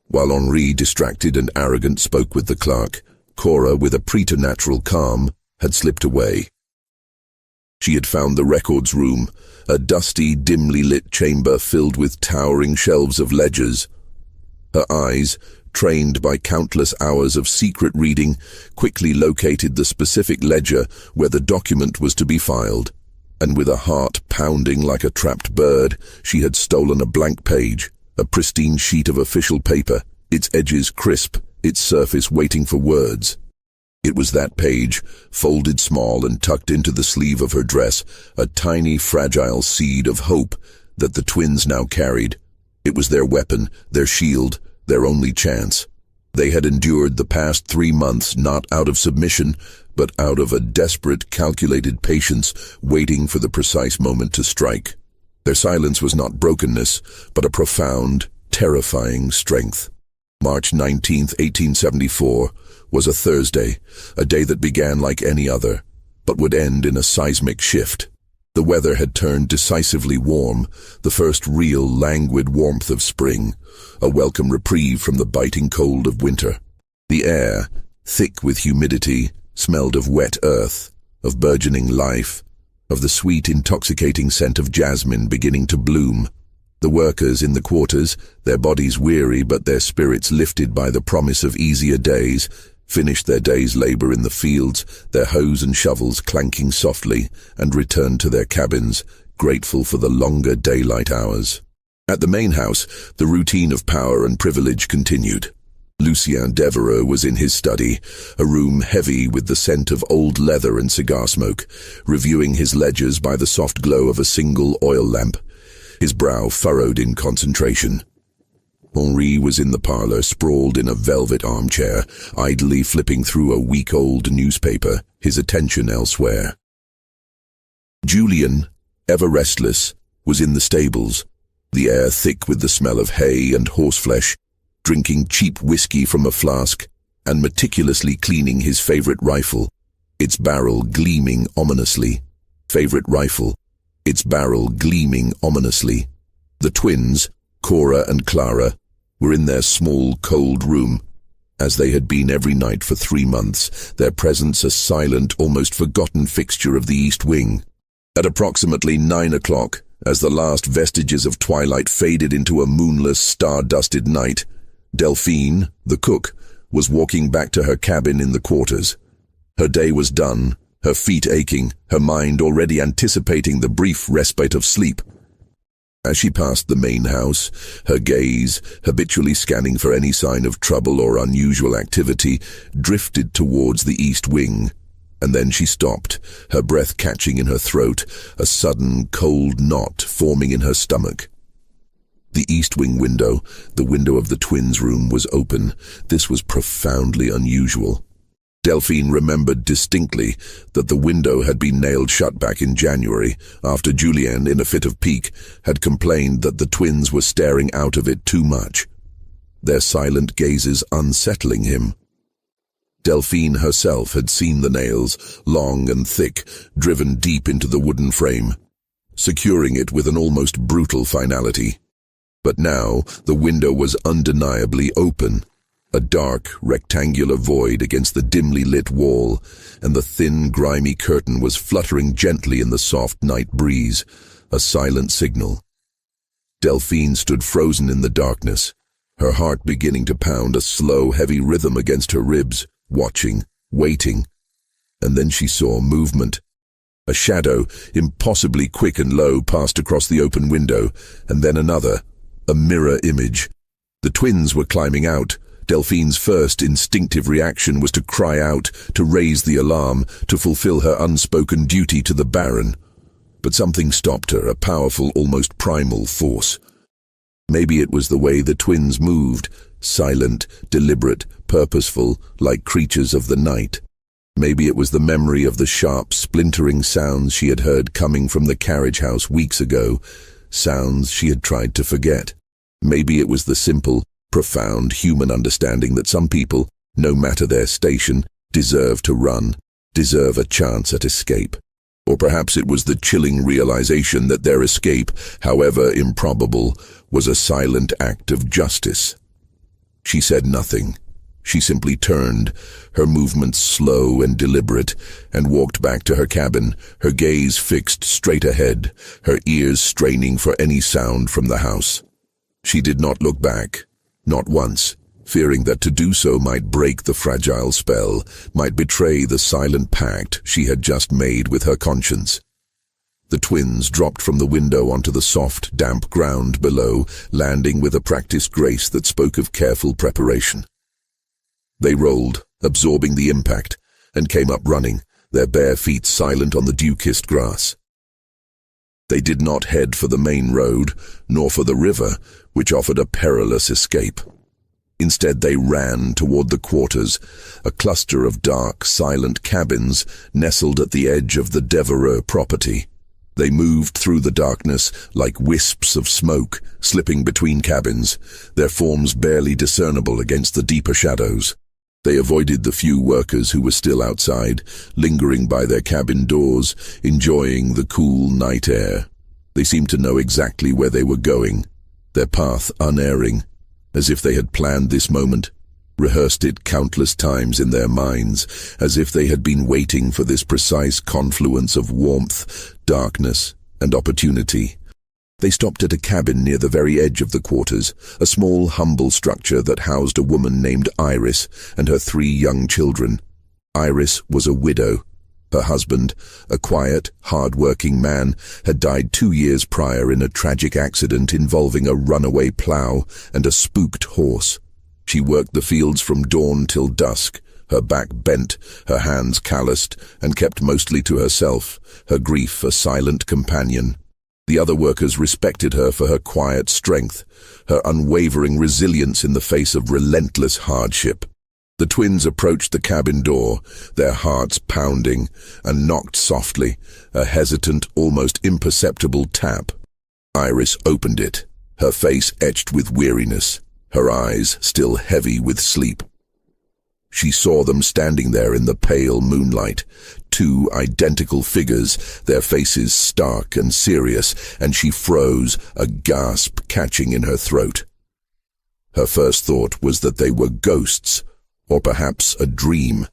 While Henri, distracted and arrogant, spoke with the clerk, Kora, with a preternatural calm, had slipped away. She had found the records room, a dusty, dimly lit chamber filled with towering shelves of ledgers. Her eyes, trained by countless hours of secret reading, quickly located the specific ledger where the document was to be filed, and with a heart pounding like a trapped bird, she had stolen a blank page, a pristine sheet of official paper, its edges crisp, its surface waiting for words. It was that page, folded small and tucked into the sleeve of her dress, a tiny, fragile seed of hope that the twins now carried. It was their weapon, their shield, their only chance. They had endured the past 3 months not out of submission, but out of a desperate, calculated patience, waiting for the precise moment to strike. Their silence was not brokenness, but a profound, terrifying strength. March 19, 1874, was a Thursday, a day that began like any other, but would end in a seismic shift. The weather had turned decisively warm, the first real languid warmth of spring, a welcome reprieve from the biting cold of winter. The air, thick with humidity, smelled of wet earth, of burgeoning life, of the sweet, intoxicating scent of jasmine beginning to bloom. The workers in the quarters, their bodies weary but their spirits lifted by the promise of easier days, finished their day's labor in the fields, their hoes and shovels clanking softly, and returned to their cabins, grateful for the longer daylight hours. At the main house, the routine of power and privilege continued. Lucien Devereux was in his study, a room heavy with the scent of old leather and cigar smoke, reviewing his ledgers by the soft glow of a single oil lamp, his brow furrowed in concentration. Henri was in the parlor, sprawled in a velvet armchair, idly flipping through a week-old newspaper, his attention elsewhere. Julien, ever restless, was in the stables, the air thick with the smell of hay and horseflesh, drinking cheap whiskey from a flask, and meticulously cleaning his favorite rifle, its barrel gleaming ominously. Its barrel gleaming ominously. The twins, Kora and Clara, were in their small, cold room, as they had been every night for 3 months, their presence a silent, almost forgotten fixture of the East Wing. At approximately 9 o'clock, As the last vestiges of twilight faded into a moonless, star-dusted night, Delphine, the cook, was walking back to her cabin in the quarters. Her day was done, her feet aching, her mind already anticipating the brief respite of sleep. As she passed the main house, her gaze, habitually scanning for any sign of trouble or unusual activity, drifted towards the east wing. And then she stopped, her breath catching in her throat, a sudden cold knot forming in her stomach. The east wing window, the window of the twins' room, was open. This was profoundly unusual. Delphine remembered distinctly that the window had been nailed shut back in January, after Julien, in a fit of pique, had complained that the twins were staring out of it too much, their silent gazes unsettling him. Delphine herself had seen the nails, long and thick, driven deep into the wooden frame, securing it with an almost brutal finality. But now the window was undeniably open, a dark, rectangular void against the dimly lit wall, and the thin, grimy curtain was fluttering gently in the soft night breeze, a silent signal. Delphine stood frozen in the darkness, her heart beginning to pound a slow, heavy rhythm against her ribs, watching, waiting. And then she saw movement. A shadow, impossibly quick and low, passed across the open window, and then another, a mirror image. The twins were climbing out. Delphine's first instinctive reaction was to cry out, to raise the alarm, to fulfill her unspoken duty to the Baron. But something stopped her, a powerful, almost primal force. Maybe it was the way the twins moved, silent, deliberate, purposeful, like creatures of the night. Maybe it was the memory of the sharp, splintering sounds she had heard coming from the carriage house weeks ago, sounds she had tried to forget. Maybe it was the simple, profound human understanding that some people, no matter their station, deserve to run, deserve a chance at escape. Or perhaps it was the chilling realization that their escape, however improbable, was a silent act of justice. She said nothing. She simply turned, her movements slow and deliberate, and walked back to her cabin, her gaze fixed straight ahead, her ears straining for any sound from the house. She did not look back, not once, fearing that to do so might break the fragile spell, might betray the silent pact she had just made with her conscience. The twins dropped from the window onto the soft, damp ground below, landing with a practiced grace that spoke of careful preparation. They rolled, absorbing the impact, and came up running, their bare feet silent on the dew-kissed grass. They did not head for the main road, nor for the river, which offered a perilous escape. Instead they ran toward the quarters, a cluster of dark, silent cabins nestled at the edge of the Devereux property. They moved through the darkness like wisps of smoke, slipping between cabins, their forms barely discernible against the deeper shadows. They avoided the few workers who were still outside, lingering by their cabin doors, enjoying the cool night air. They seemed to know exactly where they were going, their path unerring, as if they had planned this moment, rehearsed it countless times in their minds, as if they had been waiting for this precise confluence of warmth, darkness, and opportunity. They stopped at a cabin near the very edge of the quarters, a small, humble structure that housed a woman named Iris and her 3 young children. Iris was a widow. Her husband, a quiet, hard-working man, had died 2 years prior in a tragic accident involving a runaway plough and a spooked horse. She worked the fields from dawn till dusk, her back bent, her hands calloused, and kept mostly to herself, her grief a silent companion. The other workers respected her for her quiet strength, her unwavering resilience in the face of relentless hardship. The twins approached the cabin door, their hearts pounding, and knocked softly, a hesitant, almost imperceptible tap. Iris opened it, her face etched with weariness, her eyes still heavy with sleep. She saw them standing there in the pale moonlight, 2 identical figures, their faces stark and serious, and she froze, a gasp catching in her throat. Her first thought was that they were ghosts, or perhaps a dream.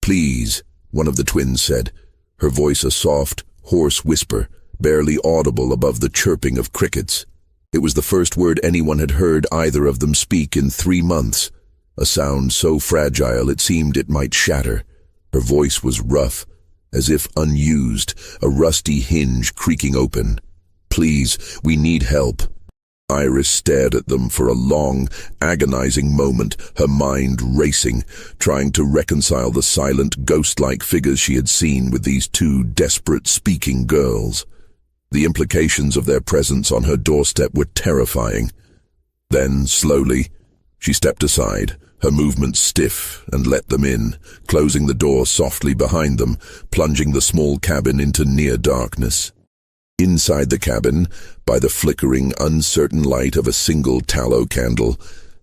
"Please," one of the twins said, her voice a soft, hoarse whisper, barely audible above the chirping of crickets. It was the first word anyone had heard either of them speak in 3 months, a sound so fragile it seemed it might shatter. Her voice was rough, as if unused, a rusty hinge creaking open. "Please, we need help." Iris stared at them for a long, agonizing moment, her mind racing, trying to reconcile the silent, ghost-like figures she had seen with these two desperate speaking girls. The implications of their presence on her doorstep were terrifying. Then, slowly, she stepped aside, her movements stiff, and let them in, closing the door softly behind them, plunging the small cabin into near darkness. Inside the cabin, by the flickering, uncertain light of a single tallow candle,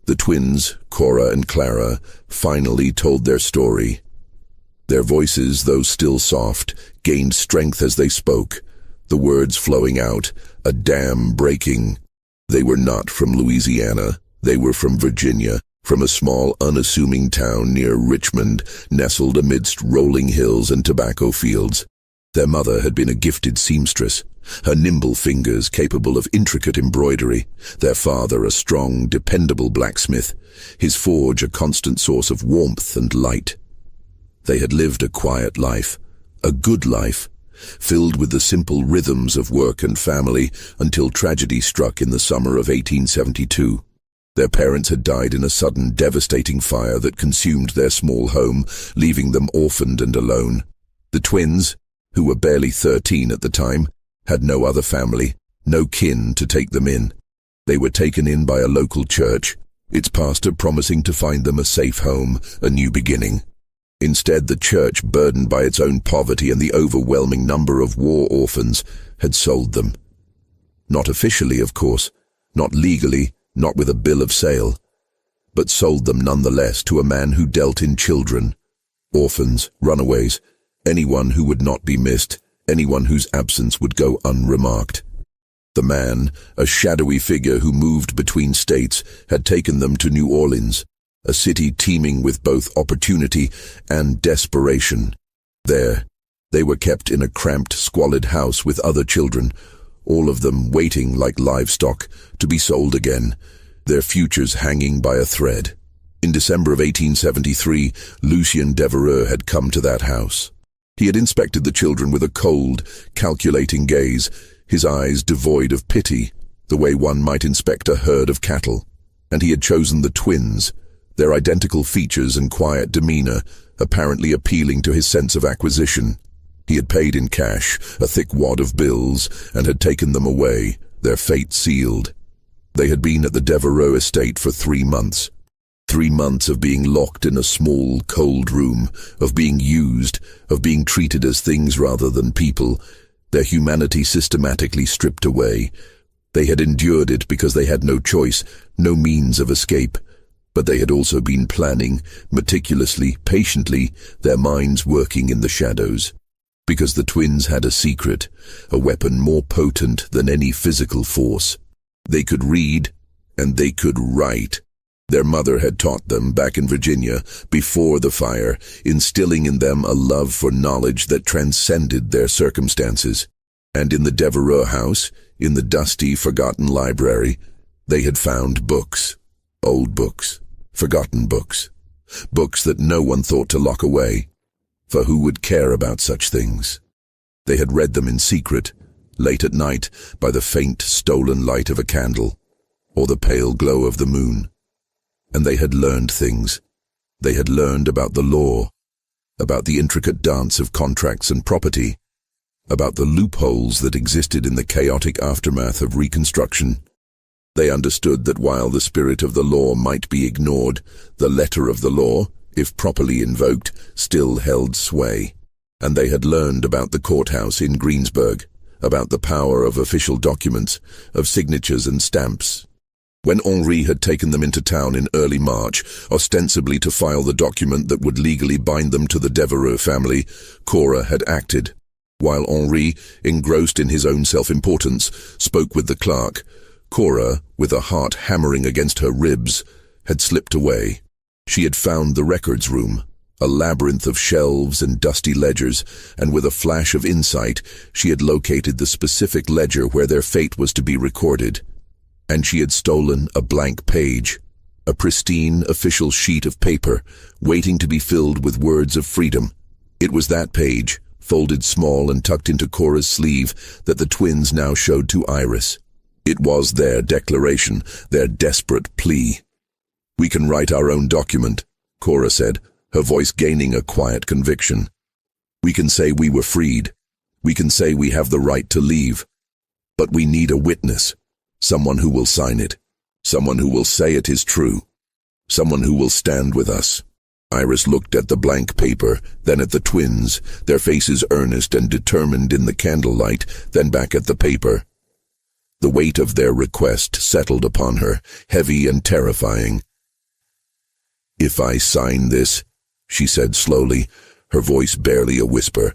the twins, Kora and Clara, finally told their story. Their voices, though still soft, gained strength as they spoke, the words flowing out, a dam breaking. They were not from Louisiana, they were from Virginia, from a small, unassuming town near Richmond, nestled amidst rolling hills and tobacco fields. Their mother had been a gifted seamstress, her nimble fingers capable of intricate embroidery, their father a strong, dependable blacksmith, his forge a constant source of warmth and light. They had lived a quiet life, a good life, filled with the simple rhythms of work and family until tragedy struck in the summer of 1872. Their parents had died in a sudden, devastating fire that consumed their small home, leaving them orphaned and alone. The twins, who were barely 13 at the time, had no other family, no kin to take them in. They were taken in by a local church, its pastor promising to find them a safe home, a new beginning. Instead, the church, burdened by its own poverty and the overwhelming number of war orphans, had sold them. Not officially, of course, not legally, not with a bill of sale, but sold them nonetheless to a man who dealt in children, orphans, runaways, anyone who would not be missed, anyone whose absence would go unremarked. The man, a shadowy figure who moved between states, had taken them to New Orleans, a city teeming with both opportunity and desperation. There, they were kept in a cramped, squalid house with other children, all of them waiting like livestock to be sold again, their futures hanging by a thread. In December of 1873, Lucien Devereux had come to that house. He had inspected the children with a cold, calculating gaze, his eyes devoid of pity, the way one might inspect a herd of cattle. And he had chosen the twins, their identical features and quiet demeanor, apparently appealing to his sense of acquisition. He had paid in cash, a thick wad of bills, and had taken them away, their fate sealed. They had been at the Devereux estate for 3 months. 3 months of being locked in a small, cold room, of being used, of being treated as things rather than people, their humanity systematically stripped away. They had endured it because they had no choice, no means of escape. But they had also been planning, meticulously, patiently, their minds working in the shadows. Because the twins had a secret, a weapon more potent than any physical force. They could read, and they could write. Their mother had taught them back in Virginia, before the fire, instilling in them a love for knowledge that transcended their circumstances. And in the Devereux house, in the dusty, forgotten library, they had found books. Old books. Forgotten books. Books that no one thought to lock away. For who would care about such things? They had read them in secret, late at night, by the faint, stolen light of a candle, or the pale glow of the moon. And they had learned things. They had learned about the law, about the intricate dance of contracts and property, about the loopholes that existed in the chaotic aftermath of Reconstruction. They understood that while the spirit of the law might be ignored, the letter of the law, if properly invoked, still held sway. And they had learned about the courthouse in Greensburg, about the power of official documents, of signatures and stamps. When Henri had taken them into town in early March, ostensibly to file the document that would legally bind them to the Devereux family, Kora had acted. While Henri, engrossed in his own self-importance, spoke with the clerk, Kora, with a heart hammering against her ribs, had slipped away. She had found the records room, a labyrinth of shelves and dusty ledgers, and with a flash of insight, she had located the specific ledger where their fate was to be recorded. And she had stolen a blank page, a pristine official sheet of paper, waiting to be filled with words of freedom. It was that page, folded small and tucked into Kora's sleeve, that the twins now showed to Iris. It was their declaration, their desperate plea. "We can write our own document," Kora said, her voice gaining a quiet conviction. "We can say we were freed. We can say we have the right to leave. But we need a witness, someone who will sign it, someone who will say it is true, someone who will stand with us." Iris looked at the blank paper, then at the twins, their faces earnest and determined in the candlelight, then back at the paper. The weight of their request settled upon her, heavy and terrifying. "If I sign this," she said slowly, her voice barely a whisper,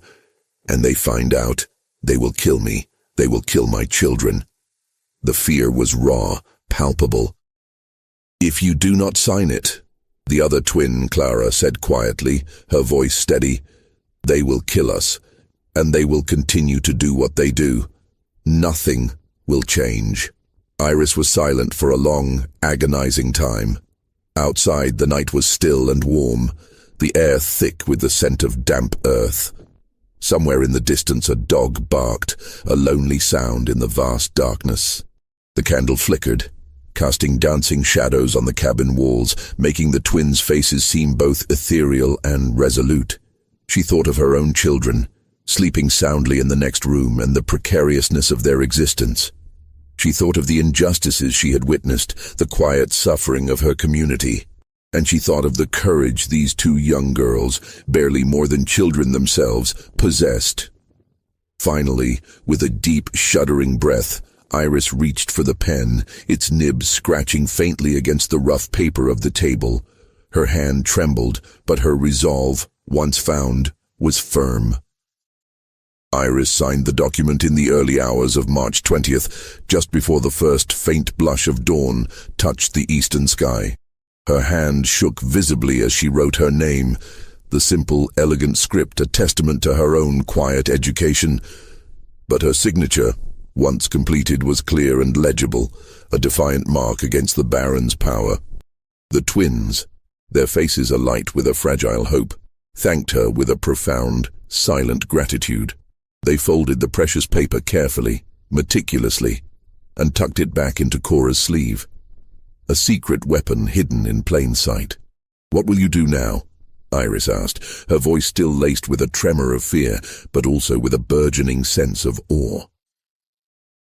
"and they find out, they will kill me, they will kill my children." The fear was raw, palpable. "If you do not sign it," the other twin, Clara, said quietly, her voice steady, "they will kill us, and they will continue to do what they do. Nothing will change." Iris was silent for a long, agonizing time. Outside, the night was still and warm, the air thick with the scent of damp earth. Somewhere in the distance a dog barked, a lonely sound in the vast darkness. The candle flickered, casting dancing shadows on the cabin walls, making the twins' faces seem both ethereal and resolute. She thought of her own children, sleeping soundly in the next room, and the precariousness of their existence. She thought of the injustices she had witnessed, the quiet suffering of her community, and she thought of the courage these two young girls, barely more than children themselves, possessed. Finally, with a deep, shuddering breath, Iris reached for the pen, its nib scratching faintly against the rough paper of the table. Her hand trembled, but her resolve, once found, was firm. Iris signed the document in the early hours of March 20th, just before the first faint blush of dawn touched the eastern sky. Her hand shook visibly as she wrote her name, the simple, elegant script a testament to her own quiet education. But her signature, once completed, was clear and legible, a defiant mark against the Baron's power. The twins, their faces alight with a fragile hope, thanked her with a profound, silent gratitude. They folded the precious paper carefully, meticulously, and tucked it back into Kora's sleeve. A secret weapon hidden in plain sight. "What will you do now?" Iris asked, her voice still laced with a tremor of fear, but also with a burgeoning sense of awe.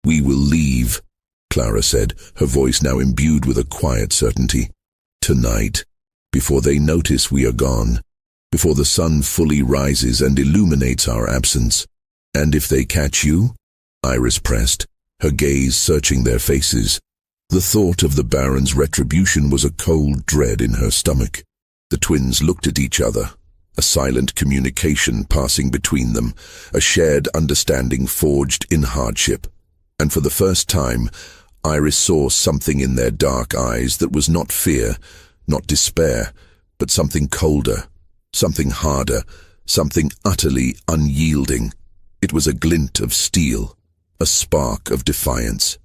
"We will leave," Clara said, her voice now imbued with a quiet certainty. "Tonight, before they notice we are gone, before the sun fully rises and illuminates our absence. And if they catch you?" Iris pressed, her gaze searching their faces. The thought of the Baron's retribution was a cold dread in her stomach. The twins looked at each other, a silent communication passing between them, a shared understanding forged in hardship. And for the first time, Iris saw something in their dark eyes that was not fear, not despair, but something colder, something harder, something utterly unyielding. It was a glint of steel, a spark of defiance.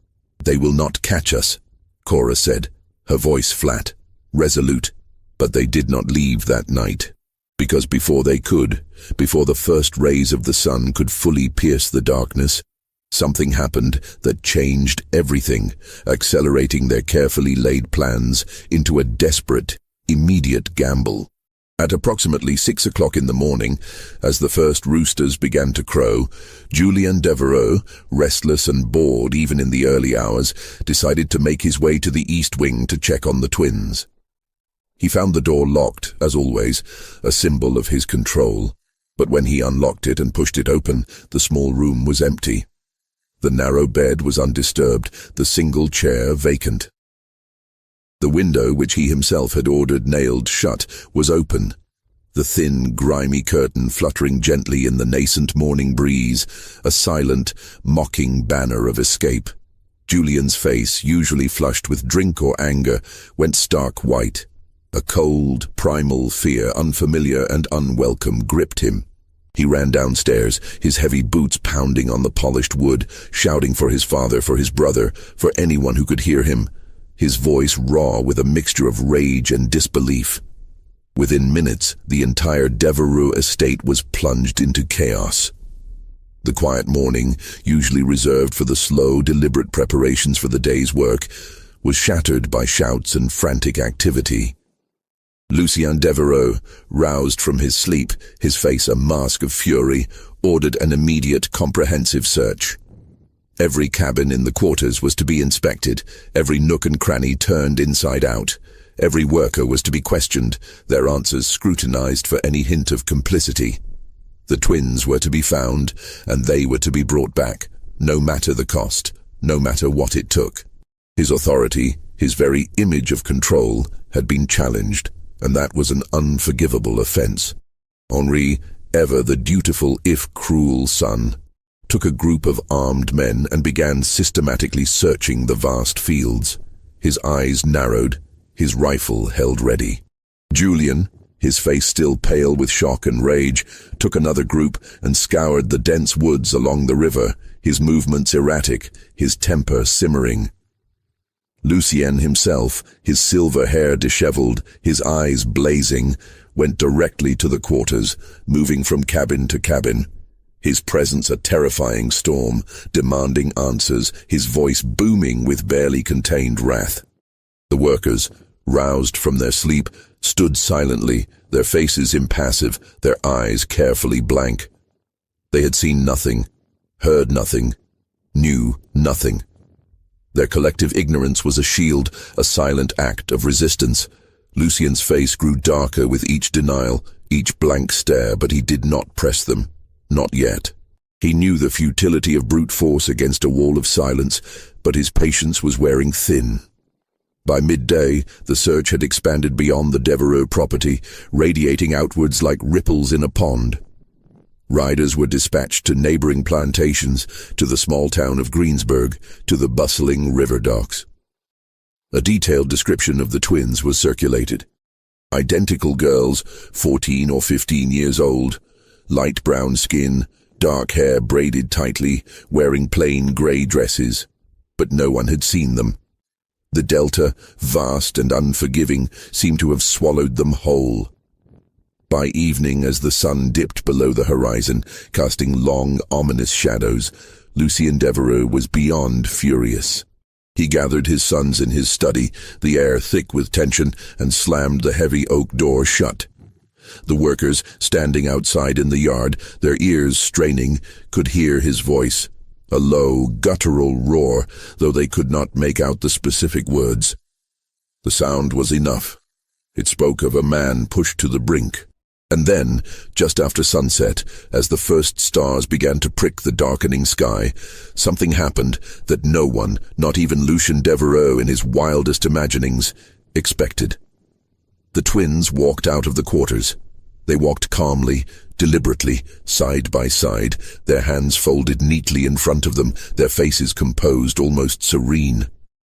"They will not catch us," Kora said, her voice flat, resolute. But they did not leave that night, because before they could, before the first rays of the sun could fully pierce the darkness, something happened that changed everything, accelerating their carefully laid plans into a desperate, immediate gamble. At approximately 6 o'clock in the morning, as the first roosters began to crow, Julien Devereux, restless and bored even in the early hours, decided to make his way to the east wing to check on the twins. He found the door locked, as always, a symbol of his control. But when he unlocked it and pushed it open, the small room was empty. The narrow bed was undisturbed, the single chair vacant. The window, which he himself had ordered nailed shut, was open, the thin, grimy curtain fluttering gently in the nascent morning breeze, a silent, mocking banner of escape. Julien's face, usually flushed with drink or anger, went stark white. A cold, primal fear, unfamiliar and unwelcome, gripped him. He ran downstairs, his heavy boots pounding on the polished wood, shouting for his father, for his brother, for anyone who could hear him, his voice raw with a mixture of rage and disbelief. Within minutes, the entire Devereux estate was plunged into chaos. The quiet morning, usually reserved for the slow, deliberate preparations for the day's work, was shattered by shouts and frantic activity. Lucien Devereux, roused from his sleep, his face a mask of fury, ordered an immediate, comprehensive search. Every cabin in the quarters was to be inspected, every nook and cranny turned inside out. Every worker was to be questioned, their answers scrutinized for any hint of complicity. The twins were to be found, and they were to be brought back, no matter the cost, no matter what it took. His authority, his very image of control, had been challenged, and that was an unforgivable offense. Henri, ever the dutiful if cruel son, took a group of armed men and began systematically searching the vast fields. His eyes narrowed, his rifle held ready. Julien, his face still pale with shock and rage, took another group and scoured the dense woods along the river, his movements erratic, his temper simmering. Lucien himself, his silver hair disheveled, his eyes blazing, went directly to the quarters, moving from cabin to cabin. His presence a terrifying storm, demanding answers, his voice booming with barely contained wrath. The workers, roused from their sleep, stood silently, their faces impassive, their eyes carefully blank. They had seen nothing, heard nothing, knew nothing. Their collective ignorance was a shield, a silent act of resistance. Lucien's face grew darker with each denial, each blank stare, but he did not press them. Not yet. He knew the futility of brute force against a wall of silence, but his patience was wearing thin. By midday, the search had expanded beyond the Devereux property, radiating outwards like ripples in a pond. Riders were dispatched to neighboring plantations, to the small town of Greensburg, to the bustling river docks. A detailed description of the twins was circulated. Identical girls, 14 or 15 years old, light brown skin, dark hair braided tightly, wearing plain grey dresses. But no one had seen them. The delta, vast and unforgiving, seemed to have swallowed them whole. By evening, as the sun dipped below the horizon, casting long, ominous shadows, Lucien Devereux was beyond furious. He gathered his sons in his study, the air thick with tension, and slammed the heavy oak door shut. The workers, standing outside in the yard, their ears straining, could hear his voice, a low, guttural roar, though they could not make out the specific words. The sound was enough. It spoke of a man pushed to the brink. And then, just after sunset, as the first stars began to prick the darkening sky, something happened that no one, not even Lucien Devereux in his wildest imaginings, expected. The twins walked out of the quarters. They walked calmly, deliberately, side by side, their hands folded neatly in front of them, their faces composed, almost serene.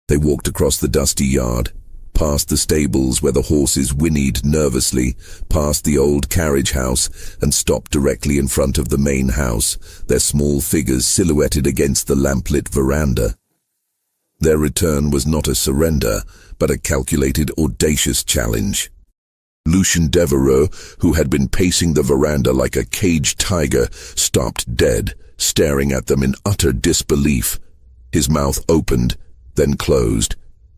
They walked across the dusty yard, past the stables where the horses whinnied nervously, past the old carriage house, and stopped directly in front of the main house, their small figures silhouetted against the lamplit veranda. Their return was not a surrender, but a calculated, audacious challenge. Lucien Devereux, who had been pacing the veranda like a caged tiger, stopped dead, staring at them in utter disbelief. His mouth opened, then closed,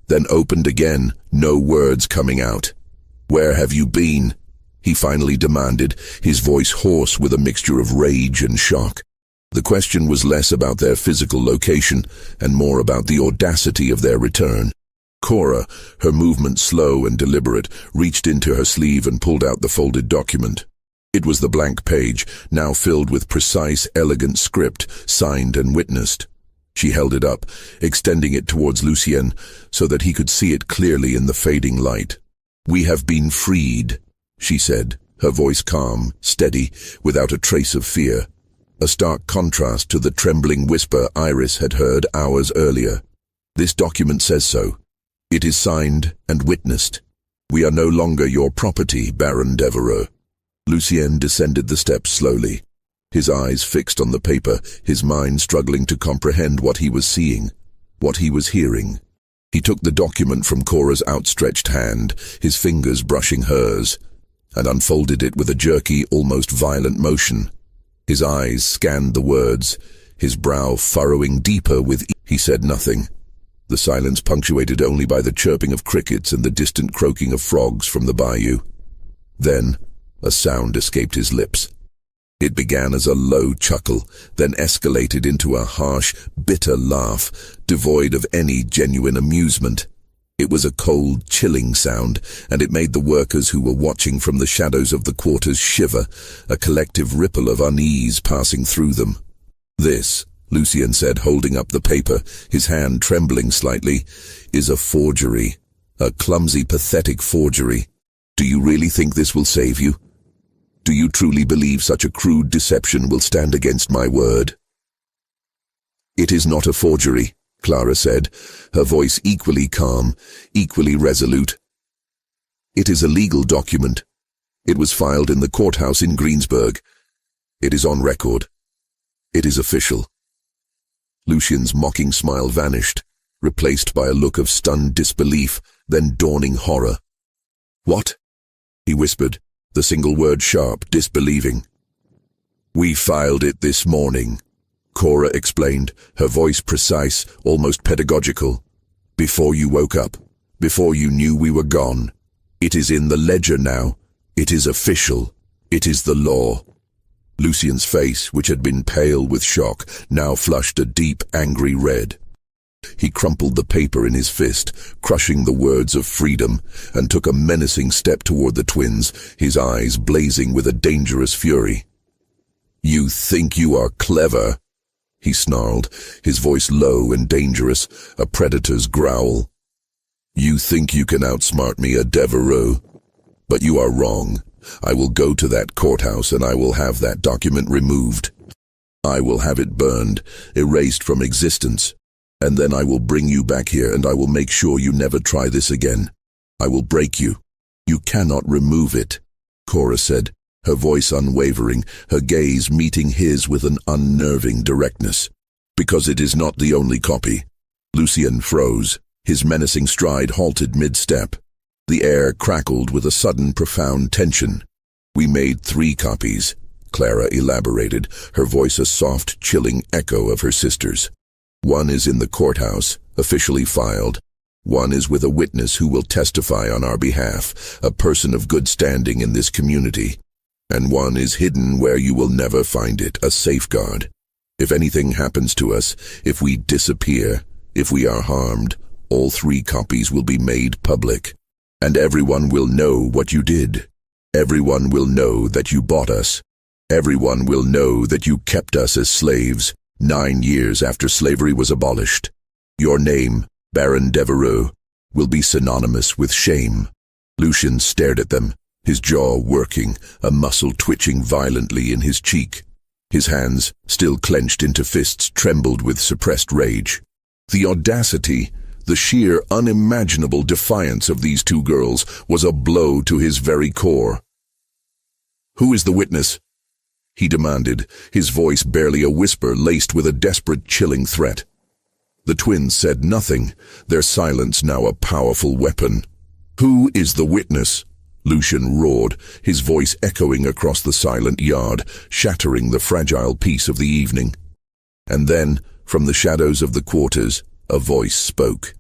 then opened again, no words coming out. "Where have you been?" he finally demanded, his voice hoarse with a mixture of rage and shock. The question was less about their physical location and more about the audacity of their return. Kora, her movement slow and deliberate, reached into her sleeve and pulled out the folded document. It was the blank page, now filled with precise, elegant script, signed and witnessed. She held it up, extending it towards Lucien, so that he could see it clearly in the fading light. "We have been freed," she said, her voice calm, steady, without a trace of fear. A stark contrast to the trembling whisper Iris had heard hours earlier. "This document says so. It is signed and witnessed." We are no longer your property, Baron Devereux. Lucien descended the steps slowly, his eyes fixed on the paper, his mind struggling to comprehend what he was seeing, what he was hearing. He took the document from Kora's outstretched hand, his fingers brushing hers, and unfolded it with a jerky, almost violent motion. His eyes scanned the words, his brow furrowing deeper with He said nothing, the silence punctuated only by the chirping of crickets and the distant croaking of frogs from the bayou. Then a sound escaped his lips. It began as a low chuckle, then escalated into a harsh, bitter laugh, devoid of any genuine amusement. It was a cold, chilling sound, and it made the workers who were watching from the shadows of the quarters shiver, a collective ripple of unease passing through them. "This," Lucien said, holding up the paper, his hand trembling slightly, "is a forgery, a clumsy, pathetic forgery. Do you really think this will save you? Do you truly believe such a crude deception will stand against my word?" "It is not a forgery," Clara said, her voice equally calm, equally resolute. "It is a legal document. It was filed in the courthouse in Greensburg. It is on record. It is official." Lucien's mocking smile vanished, replaced by a look of stunned disbelief, then dawning horror. "What?" he whispered, the single word sharp, disbelieving. "We filed it this morning," Kora explained, her voice precise, almost pedagogical. "Before you woke up, before you knew we were gone. It is in the ledger now. It is official. It is the law." Lucien's face, which had been pale with shock, now flushed a deep, angry red. He crumpled the paper in his fist, crushing the words of freedom, and took a menacing step toward the twins, his eyes blazing with a dangerous fury. "You think you are clever?" he snarled, his voice low and dangerous, a predator's growl. "You think you can outsmart me, a Devereux? But you are wrong. I will go to that courthouse and I will have that document removed. I will have it burned, erased from existence. And then I will bring you back here and I will make sure you never try this again. I will break you. You cannot remove it," Kora said, her voice unwavering, her gaze meeting his with an unnerving directness. "Because it is not the only copy." Lucien froze, his menacing stride halted mid-step. The air crackled with a sudden profound tension. "We made 3 copies, Clara elaborated, her voice a soft, chilling echo of her sister's. "One is in the courthouse, officially filed. One is with a witness who will testify on our behalf, a person of good standing in this community. And one is hidden where you will never find it, a safeguard. If anything happens to us, if we disappear, if we are harmed, all 3 copies will be made public. And everyone will know what you did. Everyone will know that you bought us. Everyone will know that you kept us as slaves, 9 years after slavery was abolished. Your name, Baron Devereux, will be synonymous with shame." Lucien stared at them, his jaw working, a muscle twitching violently in his cheek. His hands, still clenched into fists, trembled with suppressed rage. The audacity, the sheer unimaginable defiance of these 2 girls was a blow to his very core. "Who is the witness?" he demanded, his voice barely a whisper laced with a desperate, chilling threat. The twins said nothing, their silence now a powerful weapon. "Who is the witness?" Lucien roared, his voice echoing across the silent yard, shattering the fragile peace of the evening. And then, from the shadows of the quarters, a voice spoke.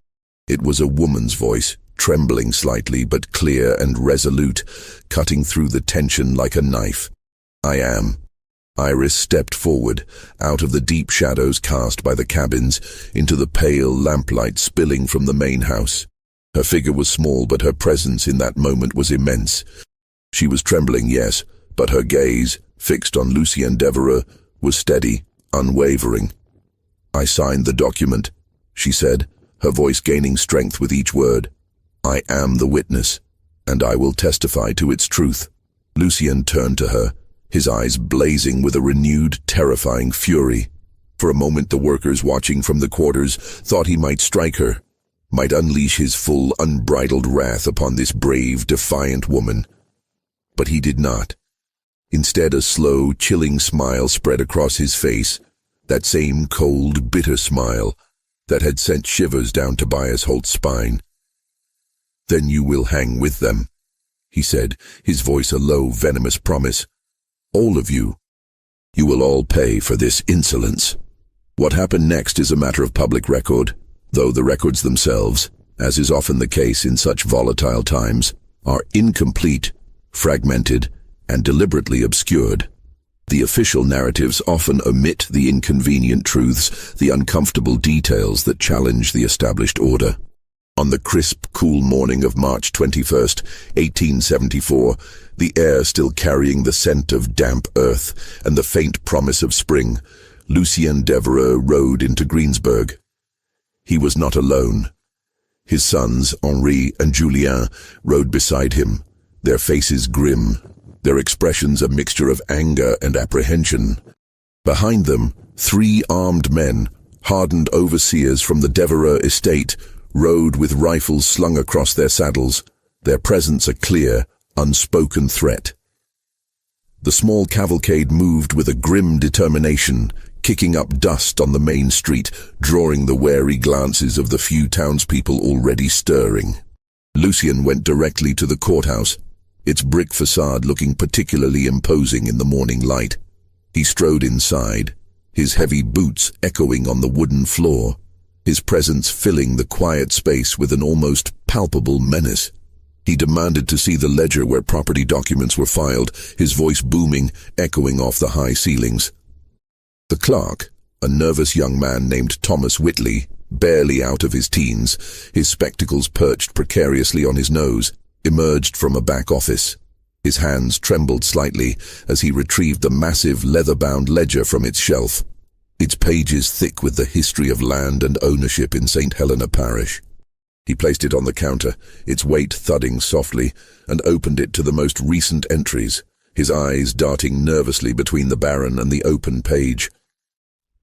It was a woman's voice, trembling slightly but clear and resolute, cutting through the tension like a knife. "I am." Iris stepped forward, out of the deep shadows cast by the cabins, into the pale lamplight spilling from the main house. Her figure was small, but her presence in that moment was immense. She was trembling, yes, but her gaze, fixed on Lucien Devereux, was steady, unwavering. "I signed the document," she said, her voice gaining strength with each word. "I am the witness, and I will testify to its truth." Lucien turned to her, his eyes blazing with a renewed, terrifying fury. For a moment the workers watching from the quarters thought he might strike her. might unleash his full, unbridled wrath upon this brave, defiant woman. But he did not. Instead, a slow, chilling smile spread across his face, that same cold, bitter smile that had sent shivers down Tobias Holt's spine. "Then you will hang with them," he said, his voice a low, venomous promise. "All of you. You will all pay for this insolence." What happened next is a matter of public record, though the records themselves, as is often the case in such volatile times, are incomplete, fragmented, and deliberately obscured. The official narratives often omit the inconvenient truths, the uncomfortable details that challenge the established order. On the crisp, cool morning of March 21st, 1874, the air still carrying the scent of damp earth and the faint promise of spring, Lucien Devereux rode into Greensburg. He was not alone. His sons, Henri and Julien, rode beside him, their faces grim, their expressions a mixture of anger and apprehension. Behind them, 3 armed men, hardened overseers from the Devereux estate, rode with rifles slung across their saddles, their presence a clear, unspoken threat. The small cavalcade moved with a grim determination, kicking up dust on the main street, drawing the wary glances of the few townspeople already stirring. Lucien went directly to the courthouse, its brick facade looking particularly imposing in the morning light. He strode inside, his heavy boots echoing on the wooden floor, his presence filling the quiet space with an almost palpable menace. He demanded to see the ledger where property documents were filed, his voice booming, echoing off the high ceilings. The clerk, a nervous young man named Thomas Whitley, barely out of his teens, his spectacles perched precariously on his nose, emerged from a back office. His hands trembled slightly as he retrieved the massive leather-bound ledger from its shelf, its pages thick with the history of land and ownership in St. Helena Parish. He placed it on the counter, its weight thudding softly, and opened it to the most recent entries, his eyes darting nervously between the Baron and the open page.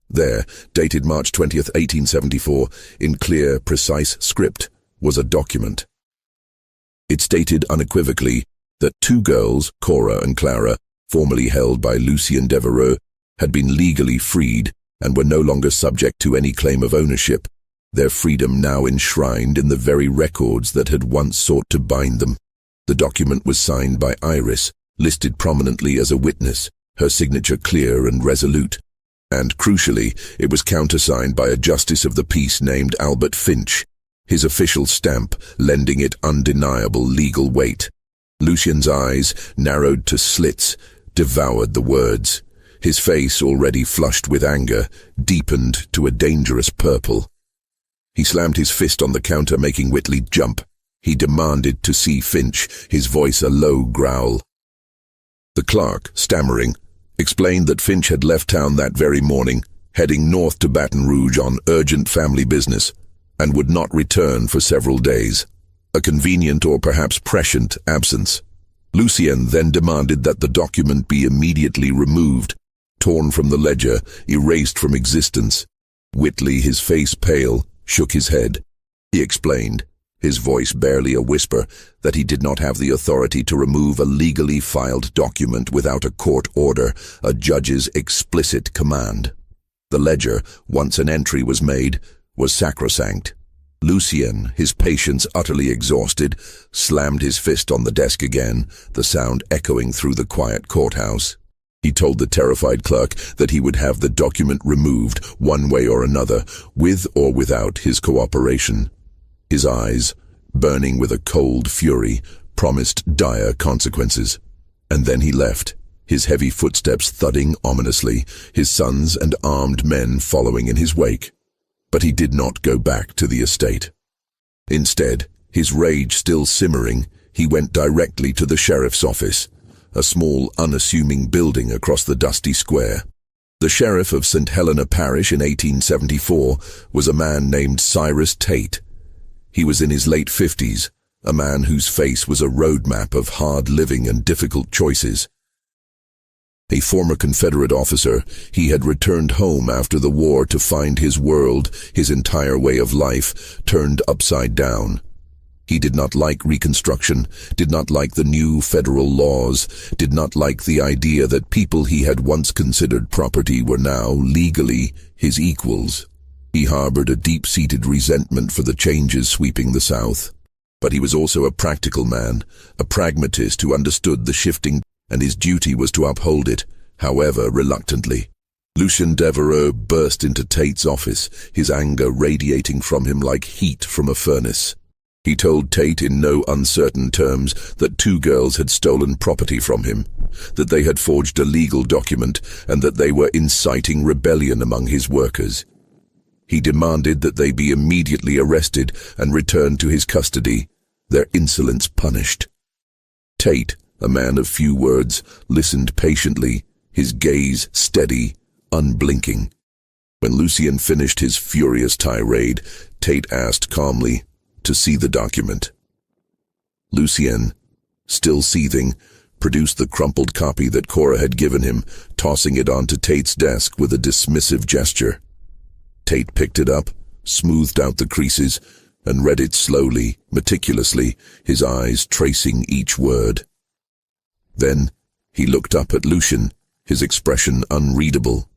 There, dated March 20th, 1874, in clear, precise script, was a document. It stated unequivocally that 2 girls, Kora and Clara, formerly held by Lucien Devereux, had been legally freed and were no longer subject to any claim of ownership, their freedom now enshrined in the very records that had once sought to bind them. The document was signed by Iris, listed prominently as a witness, her signature clear and resolute. And, crucially, it was countersigned by a justice of the peace named Albert Finch, his official stamp lending it undeniable legal weight. Lucien's eyes, narrowed to slits, devoured the words. His face, already flushed with anger, deepened to a dangerous purple. He slammed his fist on the counter, making Whitley jump. He demanded to see Finch, his voice a low growl. The clerk, stammering, explained that Finch had left town that very morning, heading north to Baton Rouge on urgent family business, and would not return for several days. A convenient or perhaps prescient absence. Lucien then demanded that the document be immediately removed, torn from the ledger, erased from existence. Whitley, his face pale, shook his head. He explained, his voice barely a whisper, that he did not have the authority to remove a legally filed document without a court order, a judge's explicit command. The ledger, once an entry was made, was sacrosanct. Lucien, his patience utterly exhausted, slammed his fist on the desk again, the sound echoing through the quiet courthouse. He told the terrified clerk that he would have the document removed, one way or another, with or without his cooperation. His eyes, burning with a cold fury, promised dire consequences. And then he left, his heavy footsteps thudding ominously, his sons and armed men following in his wake. But he did not go back to the estate. Instead, his rage still simmering, he went directly to the sheriff's office, a small, unassuming building across the dusty square. The sheriff of St. Helena Parish in 1874 was a man named Cyrus Tate. He was in his late 50s, a man whose face was a roadmap of hard living and difficult choices. A former Confederate officer, he had returned home after the war to find his world, his entire way of life, turned upside down. He did not like Reconstruction, did not like the new federal laws, did not like the idea that people he had once considered property were now, legally, his equals. He harbored a deep-seated resentment for the changes sweeping the South. But he was also a practical man, a pragmatist who understood the shifting, and his duty was to uphold it, however reluctantly. Lucien Devereaux burst into Tate's office, his anger radiating from him like heat from a furnace. He told Tate in no uncertain terms that two girls had stolen property from him, that they had forged a legal document, and that they were inciting rebellion among his workers. He demanded that they be immediately arrested and returned to his custody, their insolence punished. Tate, a man of few words, listened patiently, his gaze steady, unblinking. When Lucien finished his furious tirade, Tate asked calmly to see the document. Lucien, still seething, produced the crumpled copy that Kora had given him, tossing it onto Tate's desk with a dismissive gesture. Tate picked it up, smoothed out the creases, and read it slowly, meticulously, his eyes tracing each word. Then he looked up at Lucien, his expression unreadable.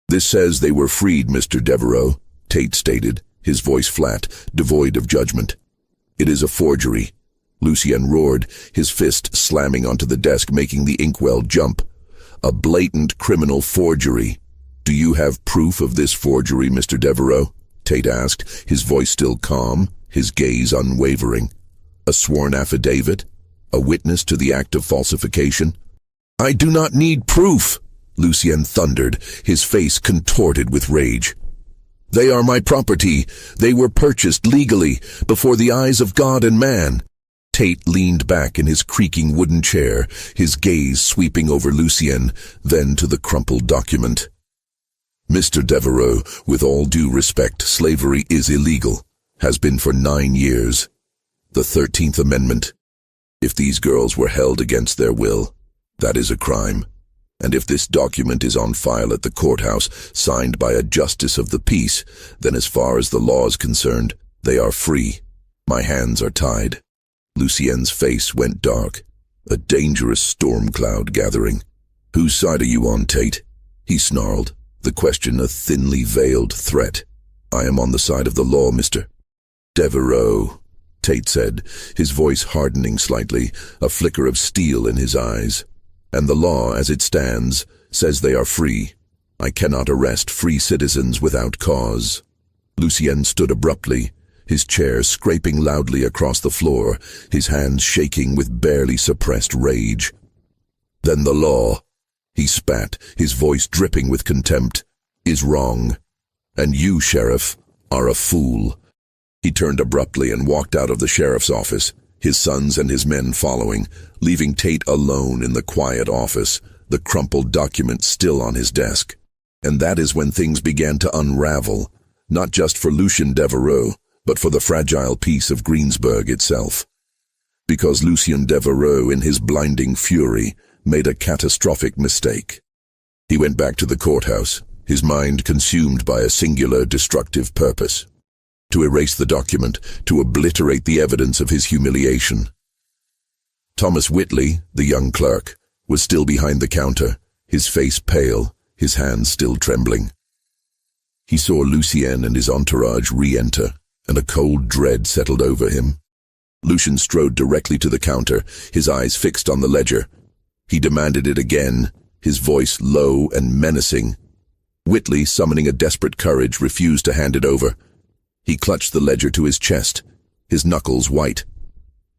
"This says they were freed, Mr. Devereaux," Tate stated, his voice flat, devoid of judgment. "It is a forgery," Lucien roared, his fist slamming onto the desk, making the inkwell jump. "A blatant criminal forgery. Do you have proof of this forgery, Mr. Devereaux?" Tate asked, his voice still calm, his gaze unwavering. "A sworn affidavit? A witness to the act of falsification?" "I do not need proof," Lucien thundered, his face contorted with rage. "They are my property. They were purchased legally, before the eyes of God and man." Tate leaned back in his creaking wooden chair, his gaze sweeping over Lucien, then to the crumpled document. "Mr. Devereaux, with all due respect, slavery is illegal, has been for 9 years. The 13th Amendment. If these girls were held against their will, that is a crime. And if this document is on file at the courthouse, signed by a justice of the peace, then as far as the law is concerned, they are free. My hands are tied." Lucien's face went dark, a dangerous storm cloud gathering. "Whose side are you on, Tate?" he snarled, the question a thinly veiled threat. "I am on the side of the law, Mr. Devereaux," Tate said, his voice hardening slightly, a flicker of steel in his eyes. "And the law, as it stands, says they are free. I cannot arrest free citizens without cause." Lucien stood abruptly, his chair scraping loudly across the floor, his hands shaking with barely suppressed rage. "Then the law," he spat, his voice dripping with contempt, "is wrong. And you, Sheriff, are a fool." He turned abruptly and walked out of the sheriff's office, his sons and his men following, leaving Tate alone in the quiet office, the crumpled document still on his desk. And that is when things began to unravel, not just for Lucien Devereaux, but for the fragile peace of Greensburg itself. Because Lucien Devereaux, in his blinding fury, made a catastrophic mistake. He went back to the courthouse, his mind consumed by a singular destructive purpose: to erase the document, to obliterate the evidence of his humiliation. Thomas Whitley, the young clerk, was still behind the counter, his face pale, his hands still trembling. He saw Lucien and his entourage re-enter, and a cold dread settled over him. Lucien strode directly to the counter, his eyes fixed on the ledger. He demanded it again, his voice low and menacing. Whitley, summoning a desperate courage, refused to hand it over. He clutched the ledger to his chest, his knuckles white.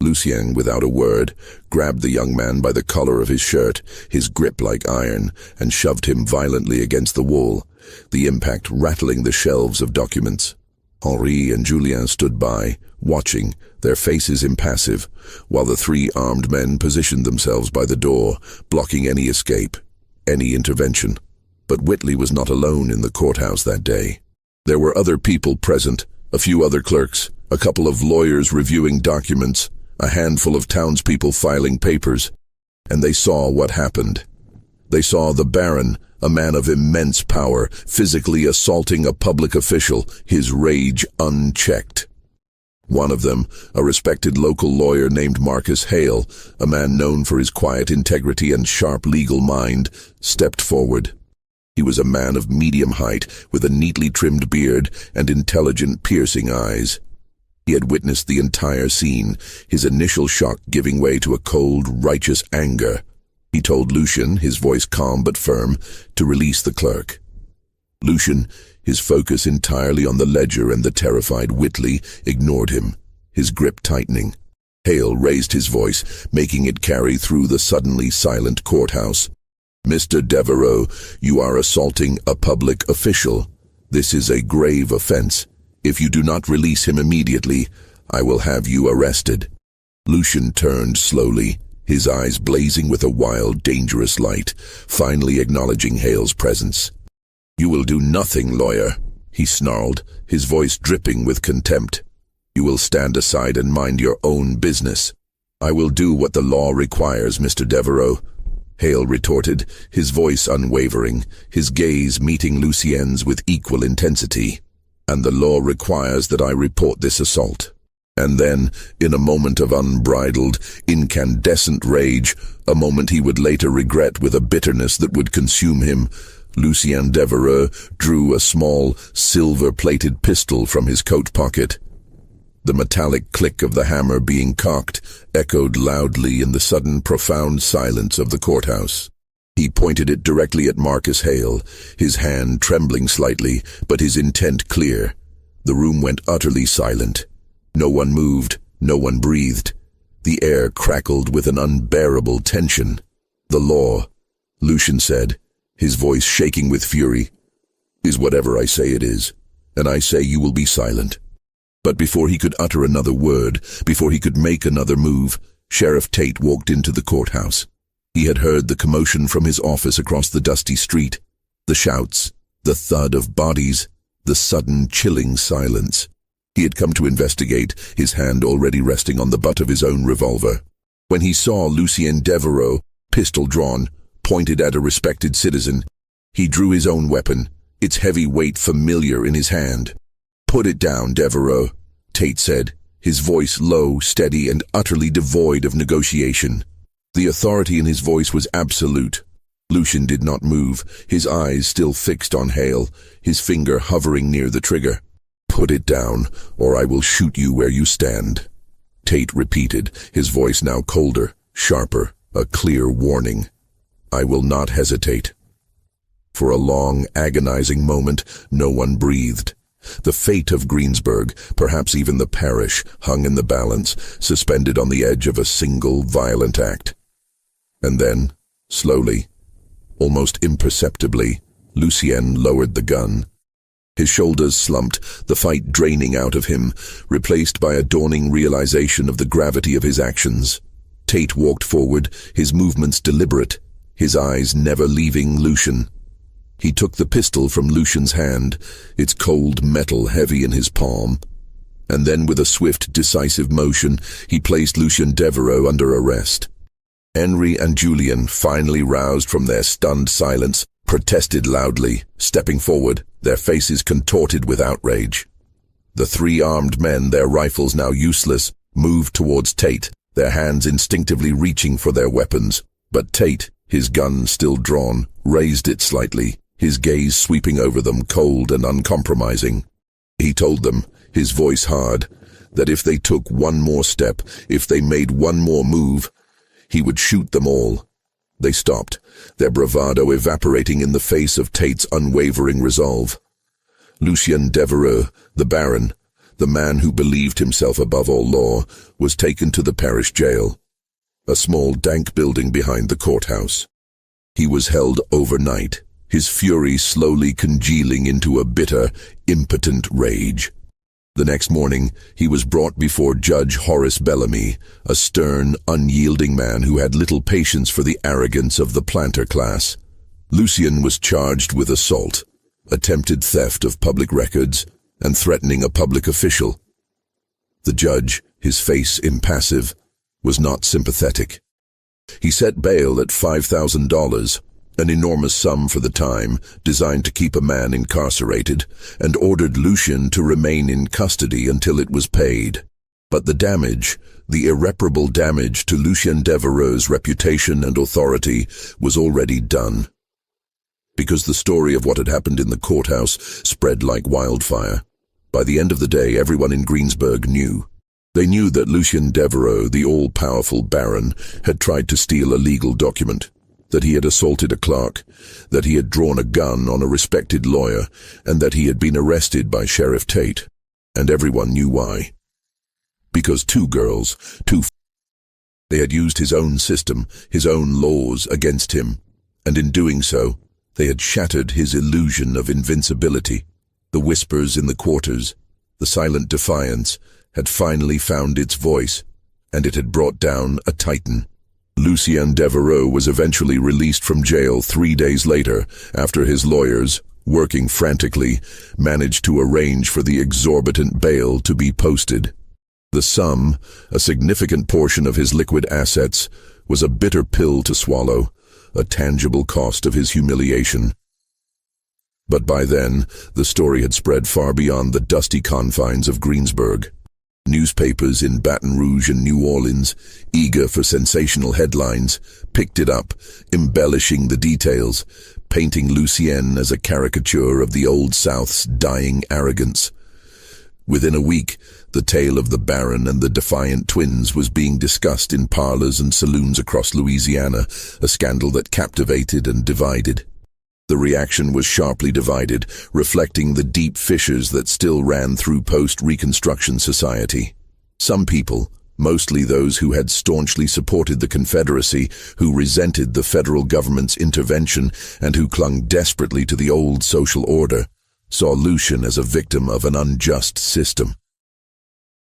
Lucien, without a word, grabbed the young man by the collar of his shirt, his grip like iron, and shoved him violently against the wall, the impact rattling the shelves of documents. Henri and Julien stood by, watching, their faces impassive, while the 3 armed men positioned themselves by the door, blocking any escape, any intervention. But Whitley was not alone in the courthouse that day. There were other people present, a few other clerks, a couple of lawyers reviewing documents, a handful of townspeople filing papers, and they saw what happened. They saw the Baron, a man of immense power, physically assaulting a public official, his rage unchecked. One of them, a respected local lawyer named Marcus Hale, a man known for his quiet integrity and sharp legal mind, stepped forward. He was a man of medium height, with a neatly trimmed beard and intelligent, piercing eyes. He had witnessed the entire scene, his initial shock giving way to a cold, righteous anger. He told Lucian, his voice calm but firm, to release the clerk. Lucian, his focus entirely on the ledger and the terrified Whitley, ignored him, his grip tightening. Hale raised his voice, making it carry through the suddenly silent courthouse. "Mr. Devereaux, you are assaulting a public official. This is a grave offense. If you do not release him immediately, I will have you arrested." Lucian turned slowly, his eyes blazing with a wild, dangerous light, finally acknowledging Hale's presence. "You will do nothing, lawyer," he snarled, his voice dripping with contempt. "You will stand aside and mind your own business." "I will do what the law requires, Mr. Devereaux," Hale retorted, his voice unwavering, his gaze meeting Lucien's with equal intensity. "And the law requires that I report this assault." And then, in a moment of unbridled, incandescent rage, a moment he would later regret with a bitterness that would consume him, Lucien Devereaux drew a small, silver-plated pistol from his coat pocket. The metallic click of the hammer being cocked echoed loudly in the sudden profound silence of the courthouse. He pointed it directly at Marcus Hale, his hand trembling slightly, but his intent clear. The room went utterly silent. No one moved, no one breathed. The air crackled with an unbearable tension. "The law," Lucian said, his voice shaking with fury, "is whatever I say it is, and I say you will be silent." But before he could utter another word, before he could make another move, Sheriff Tate walked into the courthouse. He had heard the commotion from his office across the dusty street, the shouts, the thud of bodies, the sudden chilling silence. He had come to investigate, his hand already resting on the butt of his own revolver. When he saw Lucien Devereaux, pistol drawn, pointed at a respected citizen, he drew his own weapon, its heavy weight familiar in his hand. "Put it down, Devereaux," Tate said, his voice low, steady, and utterly devoid of negotiation. The authority in his voice was absolute. Lucian did not move, his eyes still fixed on Hale, his finger hovering near the trigger. "Put it down, or I will shoot you where you stand," Tate repeated, his voice now colder, sharper, a clear warning. "I will not hesitate." For a long, agonizing moment, no one breathed. The fate of Greensburg, perhaps even the parish, hung in the balance, suspended on the edge of a single violent act. And then, slowly, almost imperceptibly, Lucien lowered the gun. His shoulders slumped, the fight draining out of him, replaced by a dawning realization of the gravity of his actions. Tate walked forward, his movements deliberate, his eyes never leaving Lucian. He took the pistol from Lucian's hand, its cold metal heavy in his palm. And then with a swift, decisive motion, he placed Lucien Devereaux under arrest. Henry and Julian, finally roused from their stunned silence, protested loudly, stepping forward, their faces contorted with outrage. The three armed men, their rifles now useless, moved towards Tate, their hands instinctively reaching for their weapons. But Tate, his gun still drawn, raised it slightly, his gaze sweeping over them, cold and uncompromising. He told them, his voice hard, that if they took one more step, if they made one more move, he would shoot them all. They stopped, their bravado evaporating in the face of Tate's unwavering resolve. Lucien Devereaux, the Baron, the man who believed himself above all law, was taken to the parish jail, a small dank building behind the courthouse. He was held overnight, his fury slowly congealing into a bitter, impotent rage. The next morning, he was brought before Judge Horace Bellamy, a stern, unyielding man who had little patience for the arrogance of the planter class. Lucien was charged with assault, attempted theft of public records, and threatening a public official. The judge, his face impassive, was not sympathetic. He set bail at $5,000, an enormous sum for the time, designed to keep a man incarcerated, and ordered Lucien to remain in custody until it was paid. But the damage, the irreparable damage to Lucien Devereux's reputation and authority, was already done. Because the story of what had happened in the courthouse spread like wildfire. By the end of the day, everyone in Greensburg knew. They knew that Lucien Devereux, the all-powerful baron, had tried to steal a legal document, that he had assaulted a clerk, that he had drawn a gun on a respected lawyer, and that he had been arrested by Sheriff Tate. And everyone knew why. Because they had used his own system, his own laws against him, and in doing so, they had shattered his illusion of invincibility. The whispers in the quarters, the silent defiance, had finally found its voice, and it had brought down a titan. Lucien Devereux was eventually released from jail 3 days later, after his lawyers, working frantically, managed to arrange for the exorbitant bail to be posted. The sum, a significant portion of his liquid assets, was a bitter pill to swallow, a tangible cost of his humiliation. But by then, the story had spread far beyond the dusty confines of Greensburg. Newspapers in Baton Rouge and New Orleans, eager for sensational headlines, picked it up, embellishing the details, painting Lucien as a caricature of the Old South's dying arrogance. Within a week, the tale of the Baron and the defiant twins was being discussed in parlors and saloons across Louisiana, a scandal that captivated and divided. The reaction was sharply divided, reflecting the deep fissures that still ran through post-Reconstruction society. Some people, mostly those who had staunchly supported the Confederacy, who resented the federal government's intervention and who clung desperately to the old social order, saw Lucien as a victim of an unjust system.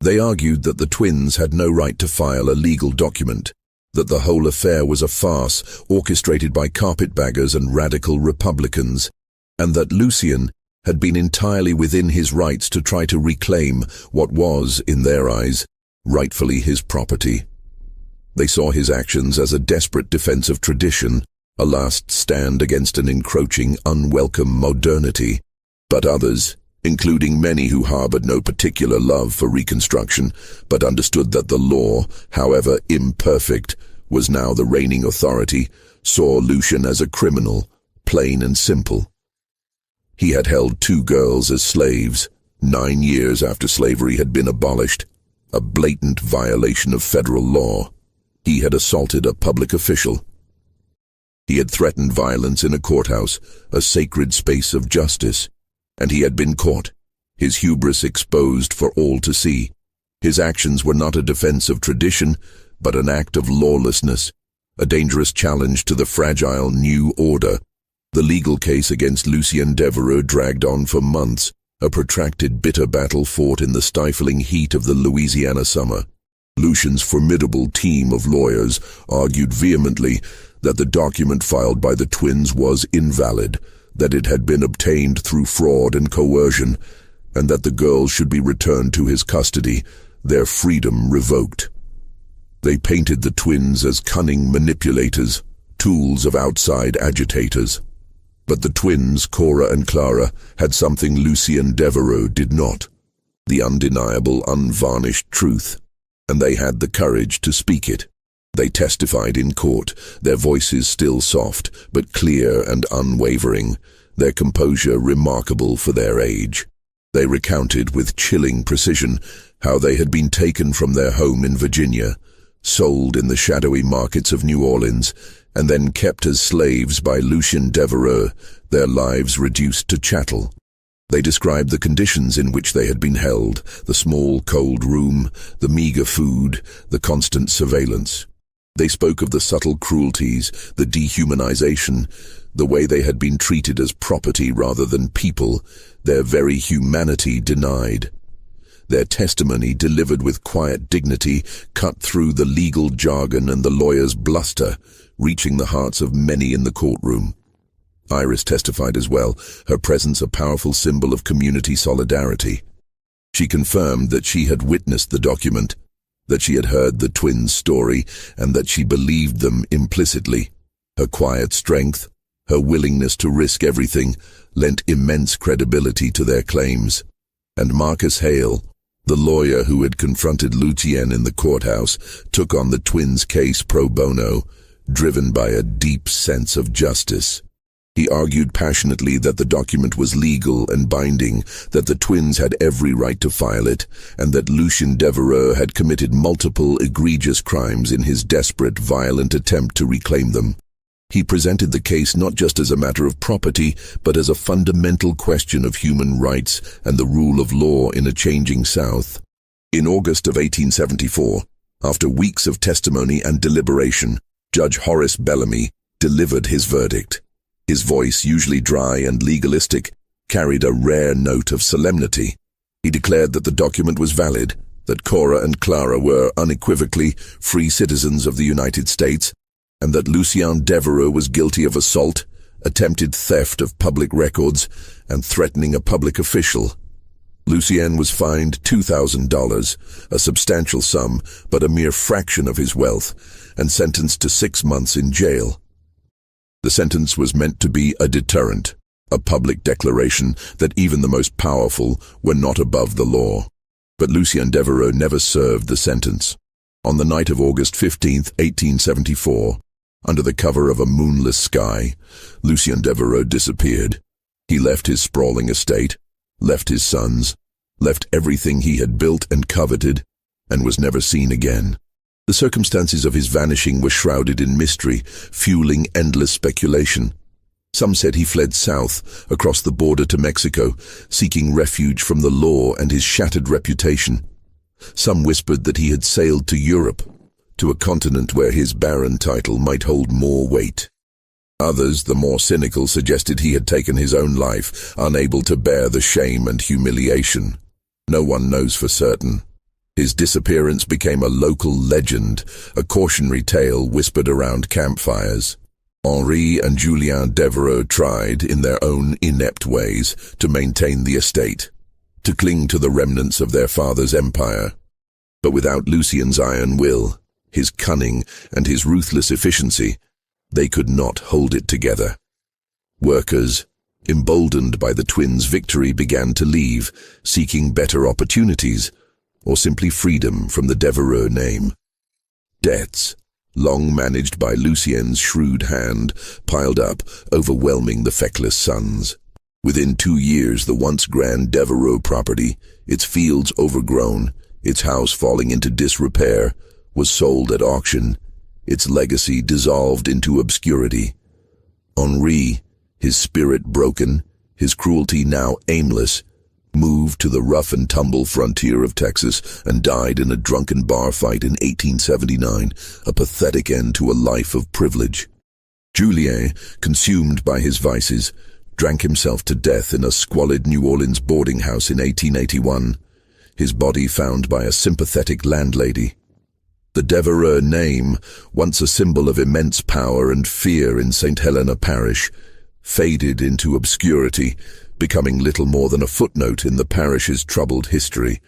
They argued that the twins had no right to file a legal document, that the whole affair was a farce orchestrated by carpetbaggers and radical Republicans, and that Lucien had been entirely within his rights to try to reclaim what was, in their eyes, rightfully his property. They saw his actions as a desperate defense of tradition, a last stand against an encroaching, unwelcome modernity. But others, including many who harbored no particular love for Reconstruction, but understood that the law, however imperfect, was now the reigning authority, saw Lucien as a criminal, plain and simple. He had held 2 girls as slaves, 9 years after slavery had been abolished, a blatant violation of federal law. He had assaulted a public official. He had threatened violence in a courthouse, a sacred space of justice. And he had been caught, his hubris exposed for all to see. His actions were not a defense of tradition, but an act of lawlessness, a dangerous challenge to the fragile new order. The legal case against Lucien Devereux dragged on for months, a protracted bitter battle fought in the stifling heat of the Louisiana summer. Lucien's formidable team of lawyers argued vehemently that the document filed by the twins was invalid, that it had been obtained through fraud and coercion, and that the girls should be returned to his custody, their freedom revoked. They painted the twins as cunning manipulators, tools of outside agitators. But the twins, Kora and Clara, had something Lucien Devereux did not, the undeniable, unvarnished truth, and they had the courage to speak it. They testified in court, their voices still soft, but clear and unwavering, their composure remarkable for their age. They recounted with chilling precision how they had been taken from their home in Virginia, sold in the shadowy markets of New Orleans, and then kept as slaves by Lucien Devereux, their lives reduced to chattel. They described the conditions in which they had been held, the small, cold room, the meager food, the constant surveillance. They spoke of the subtle cruelties, the dehumanization, the way they had been treated as property rather than people, their very humanity denied. Their testimony, delivered with quiet dignity, cut through the legal jargon and the lawyer's bluster, reaching the hearts of many in the courtroom. Iris testified as well, her presence a powerful symbol of community solidarity. She confirmed that she had witnessed the document, that she had heard the twins' story, and that she believed them implicitly. Her quiet strength, Her willingness to risk everything lent immense credibility to their claims. And Marcus Hale, the lawyer who had confronted Louisiana in the courthouse, took on the twins' case pro bono, driven by a deep sense of justice. He argued passionately that the document was legal and binding, that the twins had every right to file it, and that Lucien Devereux had committed multiple egregious crimes in his desperate, violent attempt to reclaim them. He presented the case not just as a matter of property, but as a fundamental question of human rights and the rule of law in a changing South. In August of 1874, after weeks of testimony and deliberation, Judge Horace Bellamy delivered his verdict. His voice, usually dry and legalistic, carried a rare note of solemnity. He declared that the document was valid, that Kora and Clara were unequivocally free citizens of the United States, and that Lucien Devereux was guilty of assault, attempted theft of public records, and threatening a public official. Lucien was fined $2,000, a substantial sum, but a mere fraction of his wealth, and sentenced to 6 months in jail. The sentence was meant to be a deterrent, a public declaration that even the most powerful were not above the law. But Lucien Devereux never served the sentence. On the night of August 15, 1874, under the cover of a moonless sky, Lucien Devereux disappeared. He left his sprawling estate, left his sons, left everything he had built and coveted, and was never seen again. The circumstances of his vanishing were shrouded in mystery, fueling endless speculation. Some said he fled south, across the border to Mexico, seeking refuge from the law and his shattered reputation. Some whispered that he had sailed to Europe, to a continent where his barren title might hold more weight. Others, the more cynical, suggested he had taken his own life, unable to bear the shame and humiliation. No one knows for certain. His disappearance became a local legend, a cautionary tale whispered around campfires. Henri and Julien Devereux tried, in their own inept ways, to maintain the estate, to cling to the remnants of their father's empire. But without Lucien's iron will, his cunning, and his ruthless efficiency, they could not hold it together. Workers, emboldened by the twins' victory, began to leave, seeking better opportunities, or simply freedom from the Devereux name. Debts, long managed by Lucien's shrewd hand, piled up, overwhelming the feckless sons. Within 2 years, the once grand Devereux property, its fields overgrown, its house falling into disrepair, was sold at auction, its legacy dissolved into obscurity. Henri, his spirit broken, his cruelty now aimless, moved to the rough-and-tumble frontier of Texas and died in a drunken bar fight in 1879, a pathetic end to a life of privilege. Julien, consumed by his vices, drank himself to death in a squalid New Orleans boarding house in 1881, his body found by a sympathetic landlady. The Devereux name, once a symbol of immense power and fear in St. Helena Parish, faded into obscurity, becoming little more than a footnote in the parish's troubled history.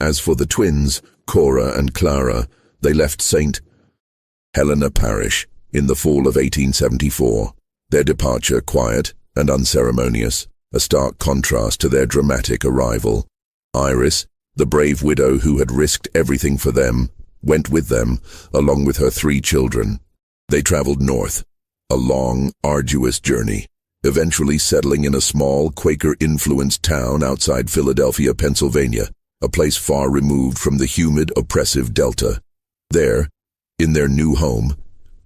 As for the twins, Kora and Clara, they left St. Helena Parish in the fall of 1874, their departure quiet and unceremonious, a stark contrast to their dramatic arrival. Iris, the brave widow who had risked everything for them, went with them, along with her 3 children. They traveled north, a long, arduous journey, eventually settling in a small, Quaker-influenced town outside Philadelphia, Pennsylvania, a place far removed from the humid, oppressive Delta. There, in their new home,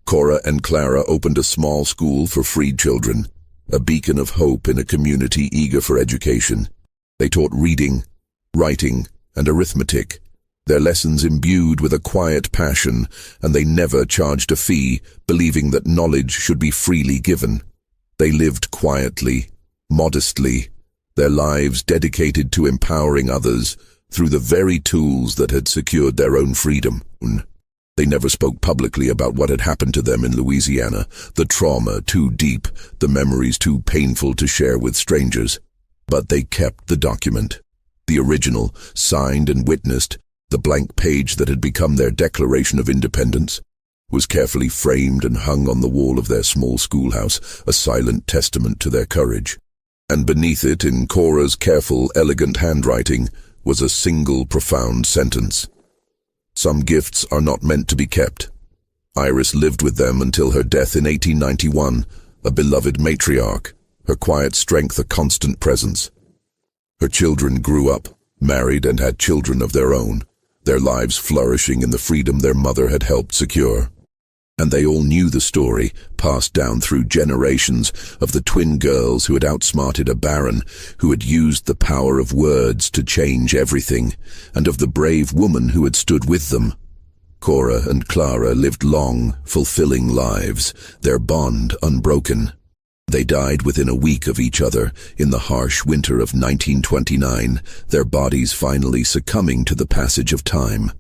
Kora and Clara opened a small school for freed children, a beacon of hope in a community eager for education. They taught reading, writing, and arithmetic, their lessons imbued with a quiet passion, and they never charged a fee, believing that knowledge should be freely given. They lived quietly, modestly, their lives dedicated to empowering others through the very tools that had secured their own freedom. They never spoke publicly about what had happened to them in Louisiana, the trauma too deep, the memories too painful to share with strangers. But they kept the document, the original, signed and witnessed, the blank page that had become their Declaration of Independence. was carefully framed and hung on the wall of their small schoolhouse, a silent testament to their courage. And beneath it, in Kora's careful, elegant handwriting, was a single profound sentence. Some gifts are not meant to be kept. Iris lived with them until her death in 1891, a beloved matriarch, her quiet strength a constant presence. Her children grew up, married and had children of their own, their lives flourishing in the freedom their mother had helped secure. And they all knew the story, passed down through generations, of the twin girls who had outsmarted a baron, who had used the power of words to change everything, and of the brave woman who had stood with them. Kora and Clara lived long, fulfilling lives, their bond unbroken. They died within a week of each other, in the harsh winter of 1929, their bodies finally succumbing to the passage of time.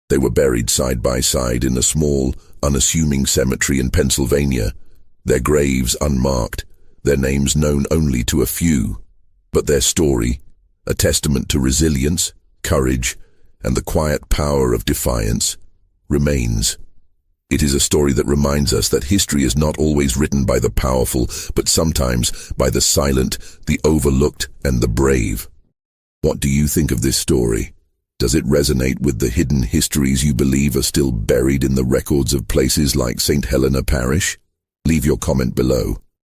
They were buried side by side in a small, unassuming cemetery in Pennsylvania, their graves unmarked, their names known only to a few. But their story, a testament to resilience, courage, and the quiet power of defiance, remains. It is a story that reminds us that history is not always written by the powerful, but sometimes by the silent, the overlooked, and the brave. What do you think of this story? Does it resonate with the hidden histories you believe are still buried in the records of places like St. Helena Parish? Leave your comment below.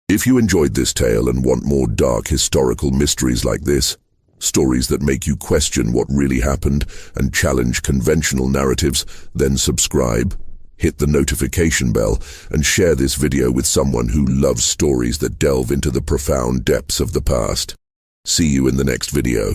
If you enjoyed this tale and want more dark historical mysteries like this, stories that make you question what really happened and challenge conventional narratives, then subscribe, hit the notification bell, and share this video with someone who loves stories that delve into the profound depths of the past. See you in the next video.